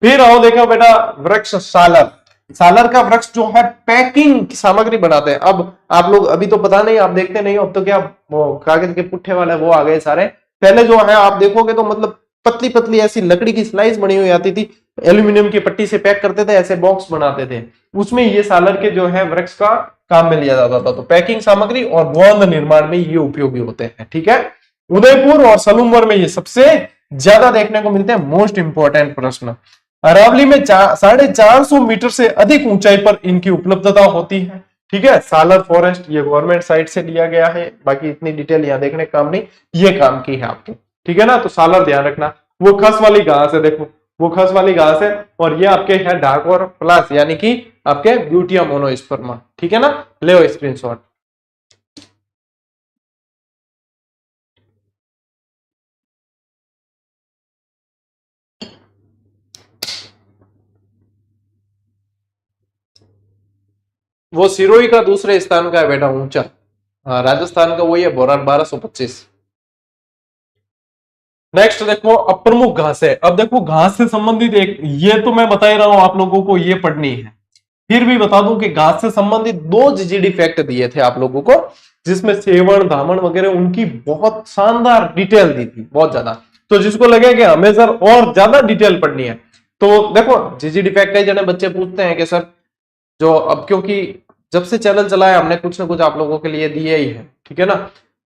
[SPEAKER 1] फिर आओ देखो बेटा, वृक्ष सालर। सालर का वृक्ष जो है पैकिंग की सामग्री बनाते हैं। अब आप लोग अभी तो पता नहीं, आप देखते नहीं, अब तो क्या वो कागज के पुट्ठे वाले वो आ गए सारे। पहले जो है आप देखोगे तो मतलब पतली पतली ऐसी लकड़ी की स्लाइस बनी हुई आती थी, एल्यूमिनियम की पट्टी से पैक करते थे, ऐसे बॉक्स बनाते थे, उसमें ये सालर के जो है वृक्ष का काम में लिया जाता था। तो पैकिंग सामग्री और गोंद निर्माण में ये उपयोगी होते हैं। ठीक है, उदयपुर और सलूमर में ये सबसे ज्यादा देखने को मिलते हैं। मोस्ट इंपॉर्टेंट प्रश्न। अरावली में 450 मीटर से अधिक ऊंचाई पर इनकी उपलब्धता होती है। ठीक है, सालर फॉरेस्ट ये गवर्नमेंट साइट से लिया गया है, बाकी इतनी डिटेल यहाँ देखने का काम नहीं, ये काम की है आपके। ठीक है ना, तो सालर ध्यान रखना। वो खस वाली घास है, देखो वो खस वाली घास है, और ये आपके है डाकोर प्लस, यानी कि आपके ब्यूटिया मोनोस्पर्मा। ठीक है ना, ले स्क्रीनशॉट। वो सिरोही का दूसरे स्थान का है बेटा, ऊंचा। हाँ, राजस्थान का वही है, बोरान 1225। नेक्स्ट देखो, अप्रमुख घास है। अब देखो घास से संबंधित एक, ये तो मैं बता ही रहा हूं आप लोगों को, ये पढ़नी है। फिर भी बता दूं कि घास से संबंधित 2 जीजीडी फैक्ट दिए थे आप लोगों को, जिसमें सेवण, धामण वगैरह उनकी बहुत शानदार डिटेल दी थी, बहुत ज्यादा। तो जिसको लगे कि हमें सर और ज्यादा डिटेल पढ़नी है, तो देखो जीजीडी फैक्ट कई जने बच्चे पूछते हैं कि सर जो अब, क्योंकि जब से चैनल चलाया हमने कुछ ना कुछ आप लोगों के लिए दिए ही है। ठीक है ना,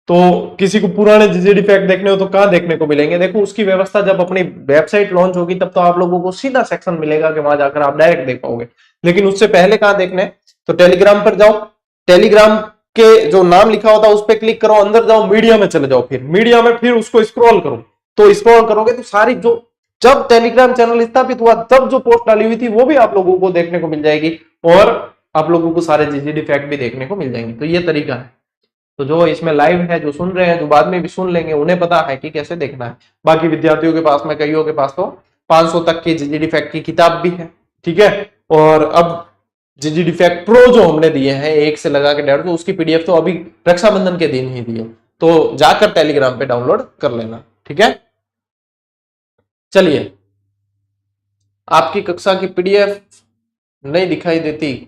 [SPEAKER 1] तो किसी को पुराने जीजीडी फैक्ट देखने हो तो कहां देखने को मिलेंगे? देखो उसकी व्यवस्था जब अपनी वेबसाइट लॉन्च होगी तब तो आप लोगों को सीधा सेक्शन मिलेगा कि वहां जाकर आप डायरेक्ट देख पाओगे। लेकिन उससे पहले कहां देखने? तो टेलीग्राम पर जाओ, टेलीग्राम के जो नाम लिखा होता है उस पर क्लिक करो, अंदर जाओ, मीडिया में चले जाओ, फिर मीडिया में फिर उसको स्क्रॉल करो। तो स्क्रॉल करोगे तो सारी जो जब टेलीग्राम चैनल स्थापित हुआ तब जो पोस्ट डाली हुई थी वो भी आप लोगों को देखने को मिल जाएगी, और आप लोगों को सारे जीजीडी फैक्ट भी देखने को मिल जाएंगे। तो ये तरीका है। तो जो इसमें लाइव है, जो सुन रहे हैं, जो बाद में भी सुन लेंगे, उन्हें पता है कि कैसे देखना है। बाकी विद्यार्थियों के पास में, कईयों के पास तो 500 तक की जीजीडी फैक्ट की किताब भी है। ठीक है, और अब जीजीडी फैक्ट प्रो जो हमने दिए हैं 1 से लगा के 1.5, तो उसकी पीडीएफ तो अभी रक्षाबंधन के दिन ही दिए, तो जाकर टेलीग्राम पे डाउनलोड कर लेना। ठीक है, चलिए, आपकी कक्षा की पीडीएफ नहीं दिखाई देती,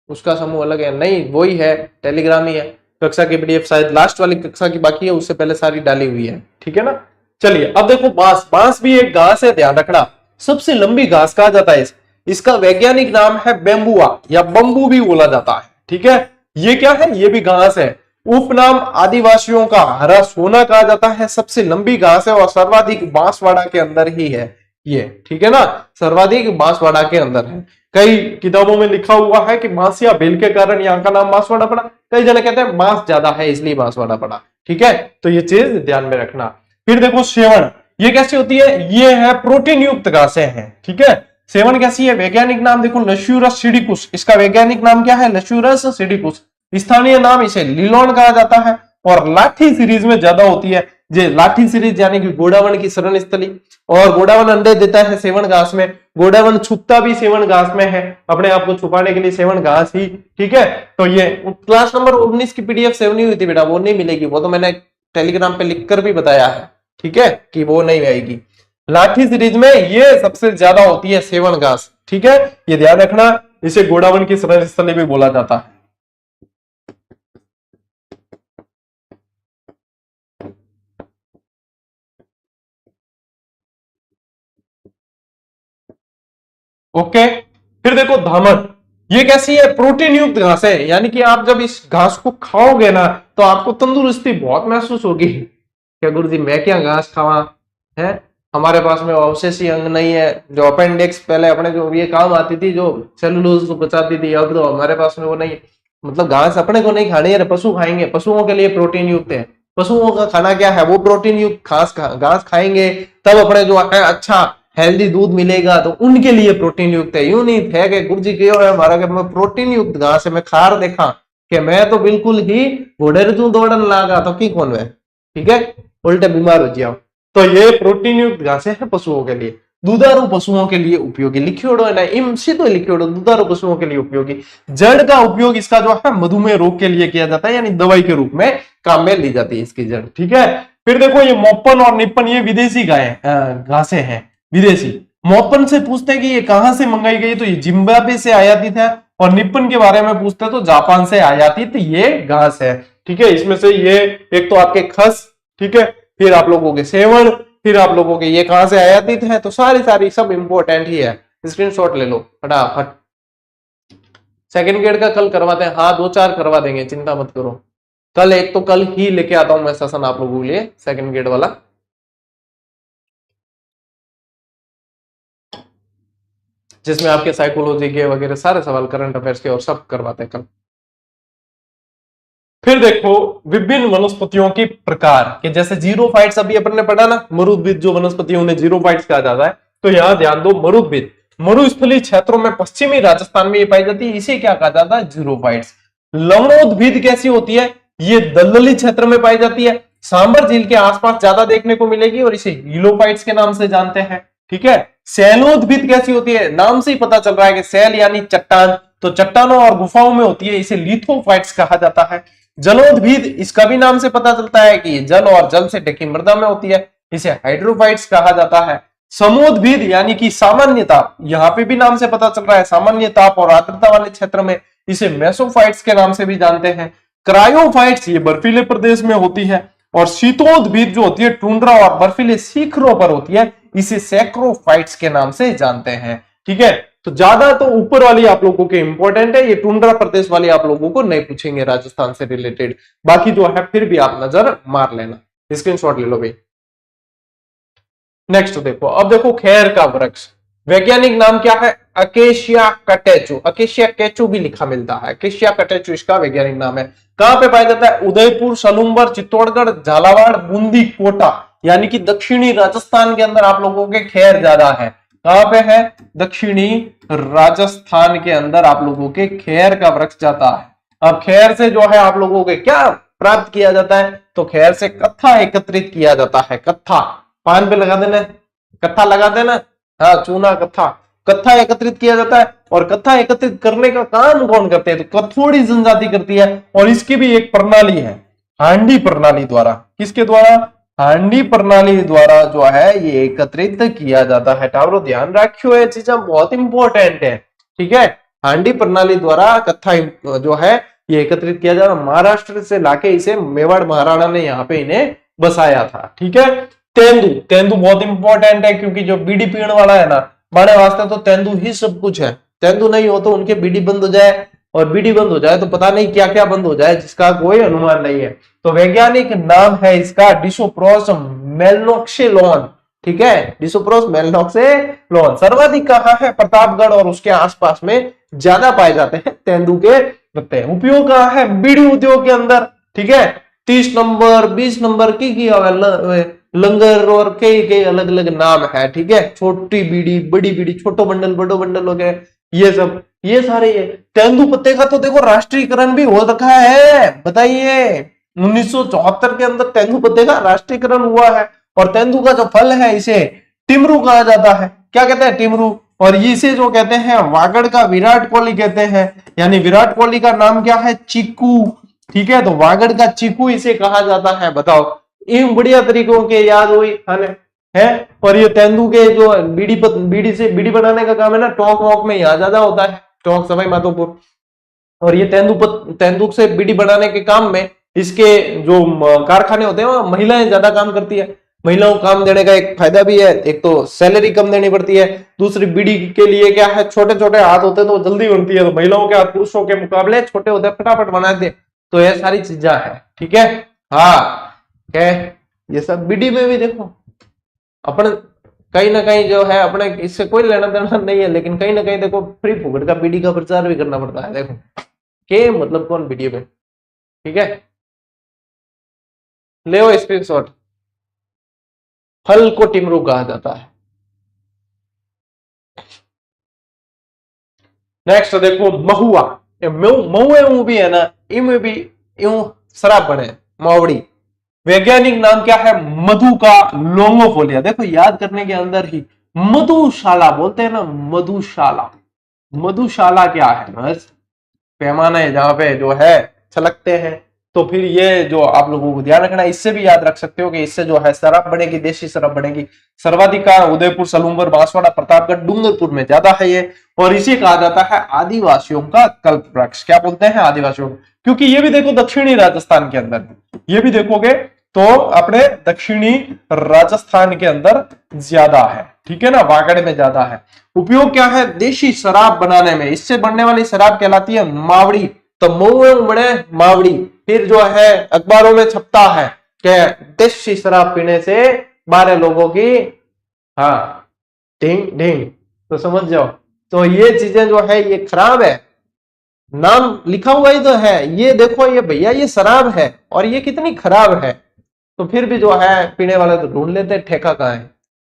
[SPEAKER 1] उसका समूह अलग है, नहीं वही है, टेलीग्राम ही है। कक्षा की पीडीएफ शायद लास्ट वाली कक्षा की बाकी है, उससे पहले सारी डाली हुई है। ठीक है ना, चलिए अब देखो बांस। बांस भी एक घास है, ध्यान रखना, सबसे लंबी घास कहा जाता है। इसका वैज्ञानिक नाम है बेम्बुआ या बम्बू भी बोला जाता है। ठीक है, ये क्या है? ये भी घास है। उपनाम आदिवासियों का हरा सोना कहा जाता है। सबसे लंबी घास है और सर्वाधिक बांसवाड़ा के अंदर ही है ये। ठीक है ना, सर्वाधिक बांसवाड़ा के अंदर है। कई किताबों में लिखा हुआ है कि बांस या बेल के कारण यहाँ का नाम बांसवाड़ा पड़ा। कई जने कहते हैं बांस ज्यादा है इसलिए बांसवाड़ा पड़ा। ठीक है, तो ये चीज ध्यान में रखना। फिर देखो सेवण, ये कैसी होती है? ये है प्रोटीन युक्त घासें हैं। ठीक है, सेवण कैसी है? वैज्ञानिक नाम देखो लस्यूरस सिडिकुस। इसका वैज्ञानिक नाम क्या है? लस्यूरस सिडिकुस। स्थानीय नाम इसे लिलोन कहा जाता है, और लाठी सीरीज में ज्यादा होती है। जे लाठी सीरीज यानी कि गोडावन की शरण स्थली, और गोडावन अंडे देता है सेवण घास में। गोडावन छुपता भी सेवण घास में है, अपने आप को छुपाने के लिए सेवण घास ही। ठीक है, तो ये क्लास नंबर 19 की पीडीएफ सेव नहीं हुई थी बेटा, वो नहीं मिलेगी, वो तो मैंने टेलीग्राम पे लिखकर भी बताया है। ठीक है, कि वो नहीं आएगी। लाठी सीरीज में ये सबसे ज्यादा होती है सेवण घास। ठीक है, ये ध्यान रखना, इसे गोडावन की शरण स्थली भी बोला जाता है। ओके, फिर देखो धामन, ये कैसी है? प्रोटीन युक्त घास है, यानी कि आप जब इस घास को खाओगे ना तो आपको तंदुरुस्ती बहुत महसूस होगी। क्या गुरु जी मैं क्या घास खावा है, हमारे पास में अवशेषी अंग नहीं है। जो अपेंडिक्स पहले अपने जो ये काम आती थी, जो सेलुलोज को बचाती थी, अब तो हमारे पास में वो नहीं है। मतलब घास अपने को नहीं खानी है, पशु खाएंगे, पशुओं के लिए प्रोटीन युक्त है। पशुओं का खाना क्या है? वो प्रोटीन युक्त घास खाएंगे, तब अपने जो है अच्छा हेल्दी दूध मिलेगा तो उनके लिए प्रोटीन युक्त है। यूं नहीं थे कि गुरु जी क्यों है हमारा कि मैं प्रोटीन युक्त घास है मैं खार देखा कि मैं तो बिल्कुल ही घोड़े तू दौड़न लागा तो की कौन है, ठीक है, उल्टे बीमार हो जाओ। तो ये प्रोटीन युक्त घासें हैं पशुओं के लिए, दुधारू पशुओं के लिए उपयोगी। लिखियोड़ो है ना इम सीधो लिखियोड़ो दुधारू पशुओं के लिए उपयोगी। जड़ का उपयोग इसका जो है मधुमेह रोग के लिए किया जाता है, यानी दवाई के रूप में काम में ली जाती है इसकी जड़, ठीक है। फिर देखो ये मोपन और निपन ये विदेशी घासें हैं, विदेशी। मोपन से पूछते हैं कि ये कहां से मंगाई गई, तो ये जिम्बाब्वे से आयातित है। और निपन के बारे में पूछते हैं तो जापान से आयातित ये घास है, ठीक है। इसमें से ये एक तो आपके खस, ठीक है, फिर आप लोगों के सेवन, फिर आप लोगों के ये कहां से आयातित है, तो सारी सारी सब इंपॉर्टेंट ही है। स्क्रीनशॉट ले लो फटाफट। सेकंड ग्रेड का कल करवाते हैं, हाँ 2-4 करवा देंगे, चिंता मत करो। कल एक तो कल ही लेके आता हूं मैं सेशन आप लोगों के लिए सेकंड ग्रेड वाला, जिसमें आपके साइकोलॉजी के वगैरह सारे सवाल करंट अफेयर्स के और सब करवाते हैं कल। फिर देखो विभिन्न वनस्पतियों के प्रकार के, जैसे जीरोफाइट्स अभी अपन ने पढ़ा ना, मरुद्भिद जो वनस्पति उन्हें जीरोफाइट्स कहा जाता है। तो यहां ध्यान दो, मरुद्भिद मरुस्थलीय क्षेत्रों में पश्चिमी राजस्थान में ये पाई जाती है, इसे क्या कहा जाता है, जीरोफाइट्स। लवणोद्भिद कैसी होती है, ये दलदली क्षेत्र में पाई जाती है, सांबर झील के आसपास ज्यादा देखने को मिलेगी और इसे हीलोफाइट्स के नाम से जानते हैं, ठीक है। शैलोद्भिद कैसी होती है, नाम से ही पता चल रहा है कि शैल यानी चट्टान, तो चट्टानों और गुफाओं में होती है, इसे लिथोफाइट्स कहा जाता है। जलोद्भिद, इसका भी नाम से पता चलता है कि जल और जल से ढकी मृदा में होती है, इसे हाइड्रोफाइट्स कहा जाता है। समोद्भिद यानी कि सामान्य ताप, यहां पे भी नाम से पता चल रहा है, सामान्य ताप और आर्द्रता वाले क्षेत्र में, इसे मेसोफाइट्स के नाम से भी जानते हैं। क्रायोफाइट्स ये बर्फीले प्रदेश में होती है, और शीतोद्भिद जो होती है टुंड्रा और बर्फीले शिखरों पर होती है, इसे सैक्रोफाइट्स के नाम से जानते हैं, ठीक है। तो ज्यादा तो ऊपर वाली आप लोगों के इंपॉर्टेंट है, ये टुंड्रा प्रदेश वाली आप लोगों को नहीं पूछेंगे राजस्थान से रिलेटेड, बाकी जो है फिर भी आप नजर मार लेना, स्क्रीनशॉट ले लो भाई। नेक्स्ट देखो, अब देखो खैर का वृक्ष, वैज्ञानिक नाम क्या है, अकेशिया कटेचु, अकेशिया केचु भी लिखा मिलता है, अकेशिया कटेचु इसका वैज्ञानिक नाम है। कहां पे पाया जाता है, उदयपुर, सलूम्बर, चित्तौड़गढ़, झालावाड़, बूंदी, कोटा, यानी कि दक्षिणी राजस्थान के अंदर आप लोगों के खैर ज्यादा है। कहां पे है, दक्षिणी राजस्थान के अंदर आप लोगों के खैर का वृक्ष जाता है। अब खैर से जो है आप लोगों के क्या प्राप्त किया जाता है, तो खैर से कत्था एकत्रित किया जाता है, कत्था पान पे लगा देना, कत्था लगा देना, हाँ चूना कत्था, कत्था एकत्रित किया जाता है। और कत्था एकत्रित करने का काम कौन करते हैं, तो कथोड़ी जनजाति करती है, और इसकी भी एक प्रणाली है, हांडी प्रणाली द्वारा, किसके द्वारा, हांडी प्रणाली द्वारा जो है ये एकत्रित किया जाता है। टावरों ध्यान रखियो, ये चीजें बहुत इंपॉर्टेंट है, ठीक है। हांडी प्रणाली द्वारा कत्था जो है ये एकत्रित किया जाता, महाराष्ट्र से लाके इसे मेवाड़ महाराणा ने यहाँ पे इन्हें बसाया था, ठीक है। तेंदू, तेंदू बहुत इंपॉर्टेंट है, क्योंकि जो बीड़ी पीने वाला है ना, माने वास्ते तो तेंदू ही सब कुछ है। तेंदू नहीं हो तो उनके बीड़ी बंद हो जाए, और बीड़ी बंद हो जाए तो पता नहीं क्या क्या बंद हो जाए, जिसका कोई अनुमान नहीं है। तो वैज्ञानिक नाम है इसका डिसोप्रोस मेलनोक्सेलोन, ठीक है, डिसोप्रोस मेलनोक्सेलोन। सर्वाधिक कहाँ है, प्रतापगढ़ और उसके आसपास में ज्यादा पाए जाते हैं तेंदू के पत्ते। उपयोग कहाँ है, बीड़ी उद्योग के अंदर, ठीक है। 30 नंबर 20 नंबर की लंगर और कई अलग अलग नाम है, ठीक है। छोटी बीड़ी, बड़ी बीड़ी, छोटो बंडल, बड़ो बंडल हो गए, ये सब, ये सारे ये तेंदू पत्ते का तो देखो राष्ट्रीयकरण भी हो रखा है, बताइए 1974 के अंदर तेंदू पत्ते का राष्ट्रीयकरण हुआ है। और तेंदू का जो फल है इसे टिमरू कहा जाता है, क्या कहते हैं, टिमरू। और इसे जो कहते हैं वागड़ का विराट कोहली कहते हैं, यानी विराट कोहली का नाम क्या है, चीकू, ठीक है। तो वागड़ का चीकू इसे कहा जाता है, बताओ इन बढ़िया तरीकों के याद हुई है। और ये तेंदू के जो बीड़ी से बीड़ी बनाने का काम है ना, टोंक वोंक में यहाँ ज्यादा होता है, टोंक सवाई माधोपुर। और ये तेंदू से बीड़ी बनाने के काम में इसके जो कारखाने होते हैं वहां महिलाएं ज्यादा काम करती है। महिलाओं को काम देने का एक फायदा भी है, एक तो सैलरी कम देनी पड़ती है, दूसरी बीड़ी के लिए क्या है, छोटे छोटे हाथ होते हैं तो जल्दी बनती है, तो महिलाओं के हाथ पुरुषों के मुकाबले छोटे होते हैं, फटाफट बना देते। तो ये सारी चीजें है, ठीक है। हाँ है, ये सब बीडी में भी देखो अपन कहीं ना कहीं जो है अपने इससे कोई लेना देना नहीं है, लेकिन कहीं ना कहीं देखो फ्री फुकट का बीडी का प्रचार भी करना पड़ता है, देखो के मतलब कौन वीडियो में, ठीक है। ले स्क्रीनशॉट, फल को टिमरू कहा जाता है, नेक्स्ट देखो महुआ, महुए भी है ना, इनमें भी यूं शराब बने, मावड़ी। वैज्ञानिक नाम क्या है? मधु का लोंगोफोलिया। देखो याद करने के अंदर ही मधुशाला बोलते हैं ना, मधुशाला। मधुशाला क्या है? बस पैमाना है जहां पे जो है छलकते हैं। तो फिर ये जो आप लोगों को ध्यान रखना, इससे भी याद रख सकते हो कि इससे जो है शराब बनेगी, देशी शराब बनेगी। सर्वाधिकार उदयपुर, सलूंबर, बांसवाड़ा, प्रतापगढ़, डूंगरपुर में ज्यादा है ये, और इसे कहा जाता है आदिवासियों का कल्प वृक्ष। क्या बोलते हैं? आदिवासियों। क्योंकि ये भी देखो दक्षिणी राजस्थान के अंदर, ये भी देखोगे तो अपने दक्षिणी राजस्थान के अंदर ज्यादा है, ठीक है ना, वागड़ में ज्यादा है। उपयोग क्या है? देशी शराब बनाने में। इससे बनने वाली शराब कहलाती है मावड़ी। तो महुए बड़े मावड़ी। फिर जो है अखबारों में छपता है कि देशी शराब पीने से 12 लोगों की हाँ ढींग ढींग, तो समझ जाओ। तो ये चीजें जो है ये खराब है, नाम लिखा हुआ ही तो है। ये देखो ये भैया ये शराब है और ये कितनी खराब है, तो फिर भी जो है पीने वाले तो ढूंढ लेते हैं ठेका कहाँ है।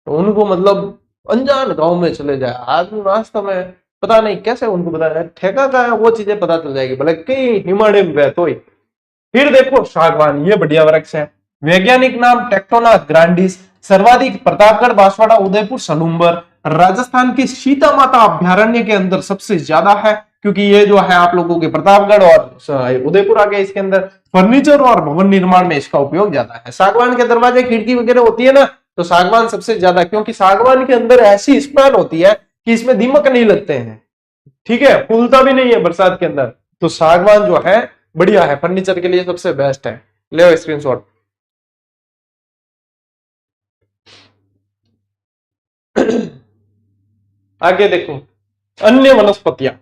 [SPEAKER 1] तो उनको मतलब अनजान गांव में चले जाए आदमी, वास्तव में पता नहीं कैसे उनको पता है ठेका कहाँ है, वो चीजें पता चल जाएगी भले कई हिमालय में तो ही। फिर देखो सागवान, ये बढ़िया वृक्ष है। वैज्ञानिक नाम टेक्टोना ग्रांडिस। सर्वाधिक प्रतापगढ़, बांसवाड़ा, उदयपुर, सलूंबर। राजस्थान के सीता माता अभ्यारण्य के अंदर सबसे ज्यादा है, क्योंकि ये जो है आप लोगों के प्रतापगढ़ और उदयपुर आ गए इसके अंदर। फर्नीचर और भवन निर्माण में इसका उपयोग ज्यादा है। सागवान के दरवाजे खिड़की वगैरह होती है ना, तो सागवान सबसे ज्यादा, क्योंकि सागवान के अंदर ऐसी स्मेल होती है कि इसमें दीमक नहीं लगते हैं, ठीक है, फूलता भी नहीं है बरसात के अंदर। तो सागवान जो है बढ़िया है, फर्नीचर के लिए सबसे बेस्ट है। ले स्क्रीनशॉट। आगे देखो अन्य वनस्पतियां।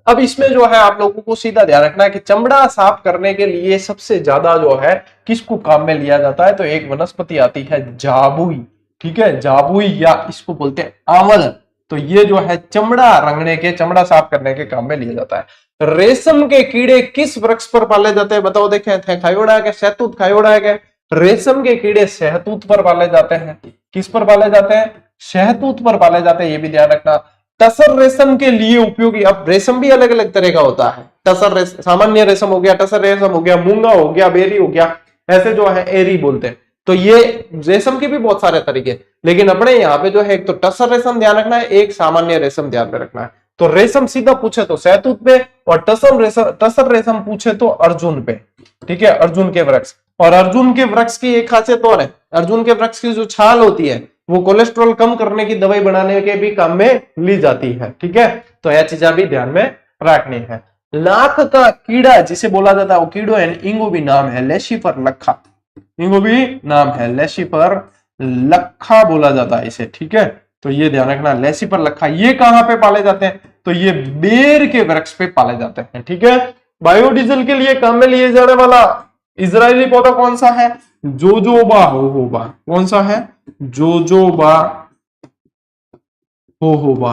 [SPEAKER 1] अब इसमें जो है आप लोगों को सीधा ध्यान रखना है कि चमड़ा साफ करने के लिए सबसे ज्यादा जो है किसको काम में लिया जाता है, तो एक वनस्पति आती है जाबुई, ठीक है, जाबुई या इसको बोलते हैं आंवल। तो ये जो है चमड़ा रंगने के, चमड़ा साफ करने के काम में लिया जाता है। रेशम के कीड़े किस वृक्ष पर पाले जाते हैं? बताओ, देखें खायोड़ा है क्या? शहतूत खायोड़ा है क्या? रेशम के कीड़े शहतूत पर पाले जाते हैं। किस पर पाले जाते हैं? शहतूत पर पाले जाते हैं, ये भी ध्यान रखना। टसर रेशम के लिए उपयोगी, अब रेशम भी अलग अलग तरह का होता है। टसर रेशम, सामान्य रेशम हो गया, टसर रेशम हो गया, मूंगा हो गया, बेरी हो गया, ऐसे जो है एरी बोलते हैं। तो ये रेशम के भी बहुत सारे तरीके, लेकिन अपने यहाँ पे जो है एक तो टसर रेशम ध्यान रखना है, एक सामान्य रेशम ध्यान में रखना है। तो रेशम सीधा पूछे तो शहतूत पे, और टसर रेशम पूछे तो अर्जुन पे, ठीक है, अर्जुन के वृक्ष। और अर्जुन के वृक्ष की एक खासियत और है, अर्जुन के वृक्ष की जो छाल होती है वो कोलेस्ट्रॉल कम करने की दवाई बनाने के भी काम में ली जाती है, ठीक है। तो यह चीजें भी ध्यान में रखनी है। लाख का कीड़ा जिसे बोला जाता है वो कीड़ो एंड इंगो भी नाम है, लेशिफर लखा, इंगो भी नाम है, लेशिफर लखा बोला जाता है इसे, ठीक है। तो ये ध्यान रखना, लेशिफर लखा। ये कहां पे पाले जाते हैं? तो ये बेर के वृक्ष पे पाले जाते हैं, ठीक है। बायोडीजल के लिए काम में लिए जाने वाला इजरायली पौधा कौन सा है? जोजोबा होहोबा। कौन सा है? जोजोबा होहोबा।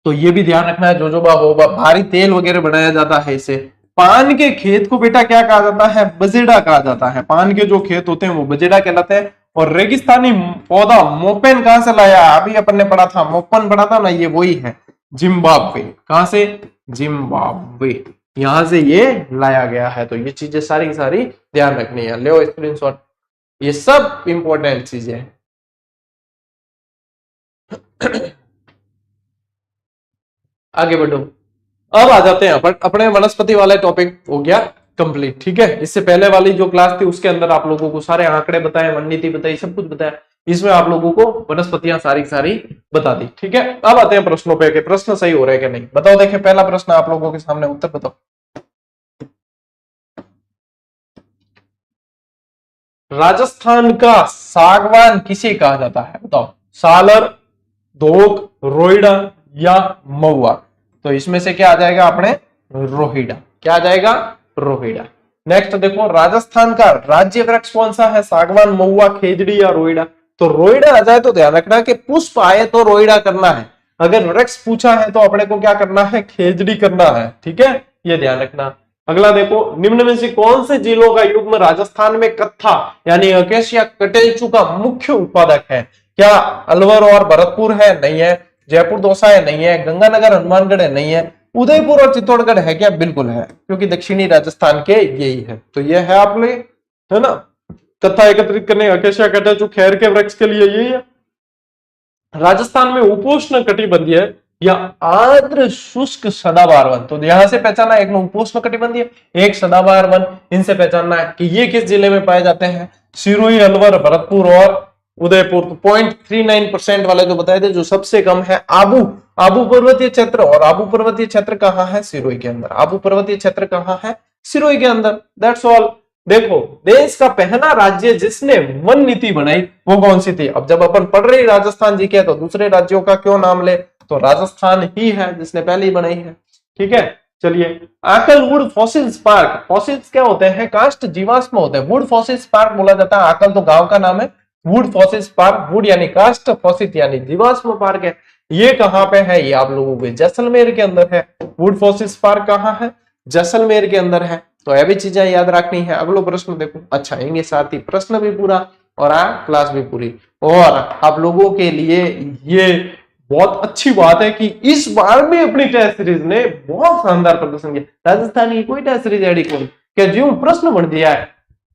[SPEAKER 1] तो ये भी ध्यान रखना है, जोजोबा होहोबा। भारी तेल वगैरह बनाया जाता है इसे। पान के खेत को बेटा क्या कहा जाता है? बजेड़ा कहा जाता है। पान के जो खेत होते हैं वो बजेड़ा कहलाते हैं। और रेगिस्तानी पौधा मोपेन कहां से लाया? अभी अपन ने पढ़ा था, मोपन पढ़ा था ना, ये वही है, जिम्बाब्वे। कहां से? जिम्बाब्वे, यहां से ये लाया गया है। तो ये चीजें सारी सारी ध्यान रखनी है, ले स्क्रीनशॉट, ये सब इंपॉर्टेंट चीजें। आगे बढ़ो, अब आ जाते हैं अपने वनस्पति वाले टॉपिक हो गया कंप्लीट, ठीक है। इससे पहले वाली जो क्लास थी उसके अंदर आप लोगों को सारे आंकड़े बताए, रणनीति बताई, सब कुछ बताया। इसमें आप लोगों को वनस्पतियां सारी सारी बता दी, ठीक है। अब आते हैं प्रश्नों पे कि प्रश्न सही हो रहे हैं कि नहीं। बताओ, देखें पहला प्रश्न आप लोगों के सामने, उत्तर बताओ। राजस्थान का सागवान किसे कहा जाता है? बताओ, सालर, धोक, रोइडा या महुआ? तो इसमें से क्या आ जाएगा अपने? रोहिड़ा। क्या आ जाएगा? रोहिड़ा। नेक्स्ट देखो, राजस्थान का राज्य वृक्ष कौन सा है? सागवान, महुआ, खेजड़ी या रोइड़ा? तो रोइड़ा आ जाए तो ध्यान रखना कि पुष्प आए तो रोइड़ा करना है, अगर वृक्ष पूछा है तो अपने को क्या करना है? खेजड़ी करना है, ठीक है, ये ध्यान रखना। अगला देखो, निम्न में से कौन से जिलों का युग्म राजस्थान में कत्था यानी अकेशिया कटेचु का मुख्य उत्पादक है? क्या अलवर और भरतपुर है? नहीं है। जयपुर दौसा है नहीं है, गंगानगर हनुमानगढ़ है नहीं है, उदयपुर और चित्तौड़गढ़ है क्या? बिल्कुल है, क्योंकि दक्षिणी राजस्थान के यही है। तो ये है आप लिए, है ना, कथा एकत्रित करने अकेशिया कैटाचू खैर के वृक्ष के लिए यही है। राजस्थान में उपोष्ण कटिबंधीय या आर्द्र शुष्क सदाबहार वन, तो यहां से पहचानना एक उपोष्ण कटिबंधीय, एक सदाबहार वन, इनसे पहचानना है कि ये किस जिले में पाए जाते हैं, सिरोही, अलवर, भरतपुर और उदयपुर। तो 0.39% वाले जो बताए थे, जो सबसे कम है आबू, आबू पर्वतीय क्षेत्र, और आबू पर्वतीय क्षेत्र कहाँ है? सिरोही के अंदर। आबू पर्वतीय क्षेत्र कहाँ है? सिरोही के अंदर। That's all. देखो, देश का पहला राज्य जिसने वन नीति बनाई वो कौन सी थी? अब जब अपन पढ़ रहे राजस्थान जी के, तो दूसरे राज्यों का क्यों नाम ले, तो राजस्थान ही है जिसने पहले बनाई है। ठीक है, चलिए। आकल वुड फॉसिल्स पार्क, फॉसिल्स क्या होते हैं? काष्ठ जीवाश्म होते हैं। वुड फॉसिल्स पार्क बोला जाता है। आकल तो गांव का नाम है, वुड फॉसिल्स पार्क, वुड यानी काष्ठ, फॉसिल यानी जीवाश्म पार्क है। ये कहां पे है? ये आप लोगों के जैसलमेर के अंदर है। वुड फॉसिल्स पार्क कहां है? जैसलमेर के अंदर है। तो ये भी चीजें याद रखनी है। अगला प्रश्न देखो। अच्छा, इनके साथ ही प्रश्न भी पूरा और क्लास भी पूरी। और आप लोगों के लिए ये बहुत अच्छी बात है कि इस बार भी अपनी टेस्ट सीरीज ने बहुत शानदार प्रदर्शन किया। राजस्थान की कोई टेस्ट सीरीज एडी कौन क्या जो प्रश्न बढ़ दिया है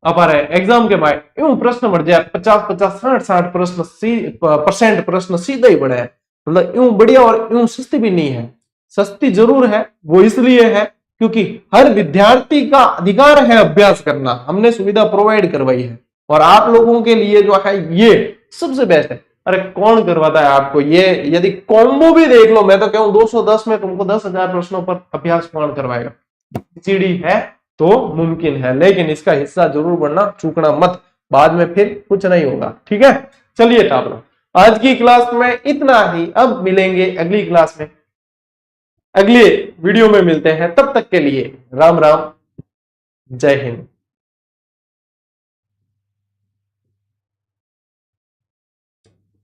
[SPEAKER 1] हमारे एग्जाम के बाद, यूं प्रश्न बढ़ जाए 50-50, 60-60 परसेंट प्रश्न सीधे ही बढ़े हैं। मतलब यूं बढ़िया और यूं सस्ती भी नहीं है। सस्ती जरूर है, वो इसलिए है क्योंकि हर विद्यार्थी का अधिकार है अभ्यास करना, हमने सुविधा प्रोवाइड करवाई है। और आप लोगों के लिए जो है ये सबसे बेस्ट है। अरे कौन करवाता है आपको ये? यदि कॉम्बो भी देख लो, मैं तो कहूं 210 में तुमको 10,000 प्रश्नों पर अभ्यास कौन करवाएगा? सीढ़ी है तो मुमकिन है, लेकिन इसका हिस्सा जरूर बनना, चूकना मत, बाद में फिर कुछ नहीं होगा। ठीक है, चलिए टापलो, आज की क्लास में इतना ही। अब मिलेंगे अगली क्लास में, अगले वीडियो में मिलते हैं। तब तक के लिए राम राम, जय हिंद।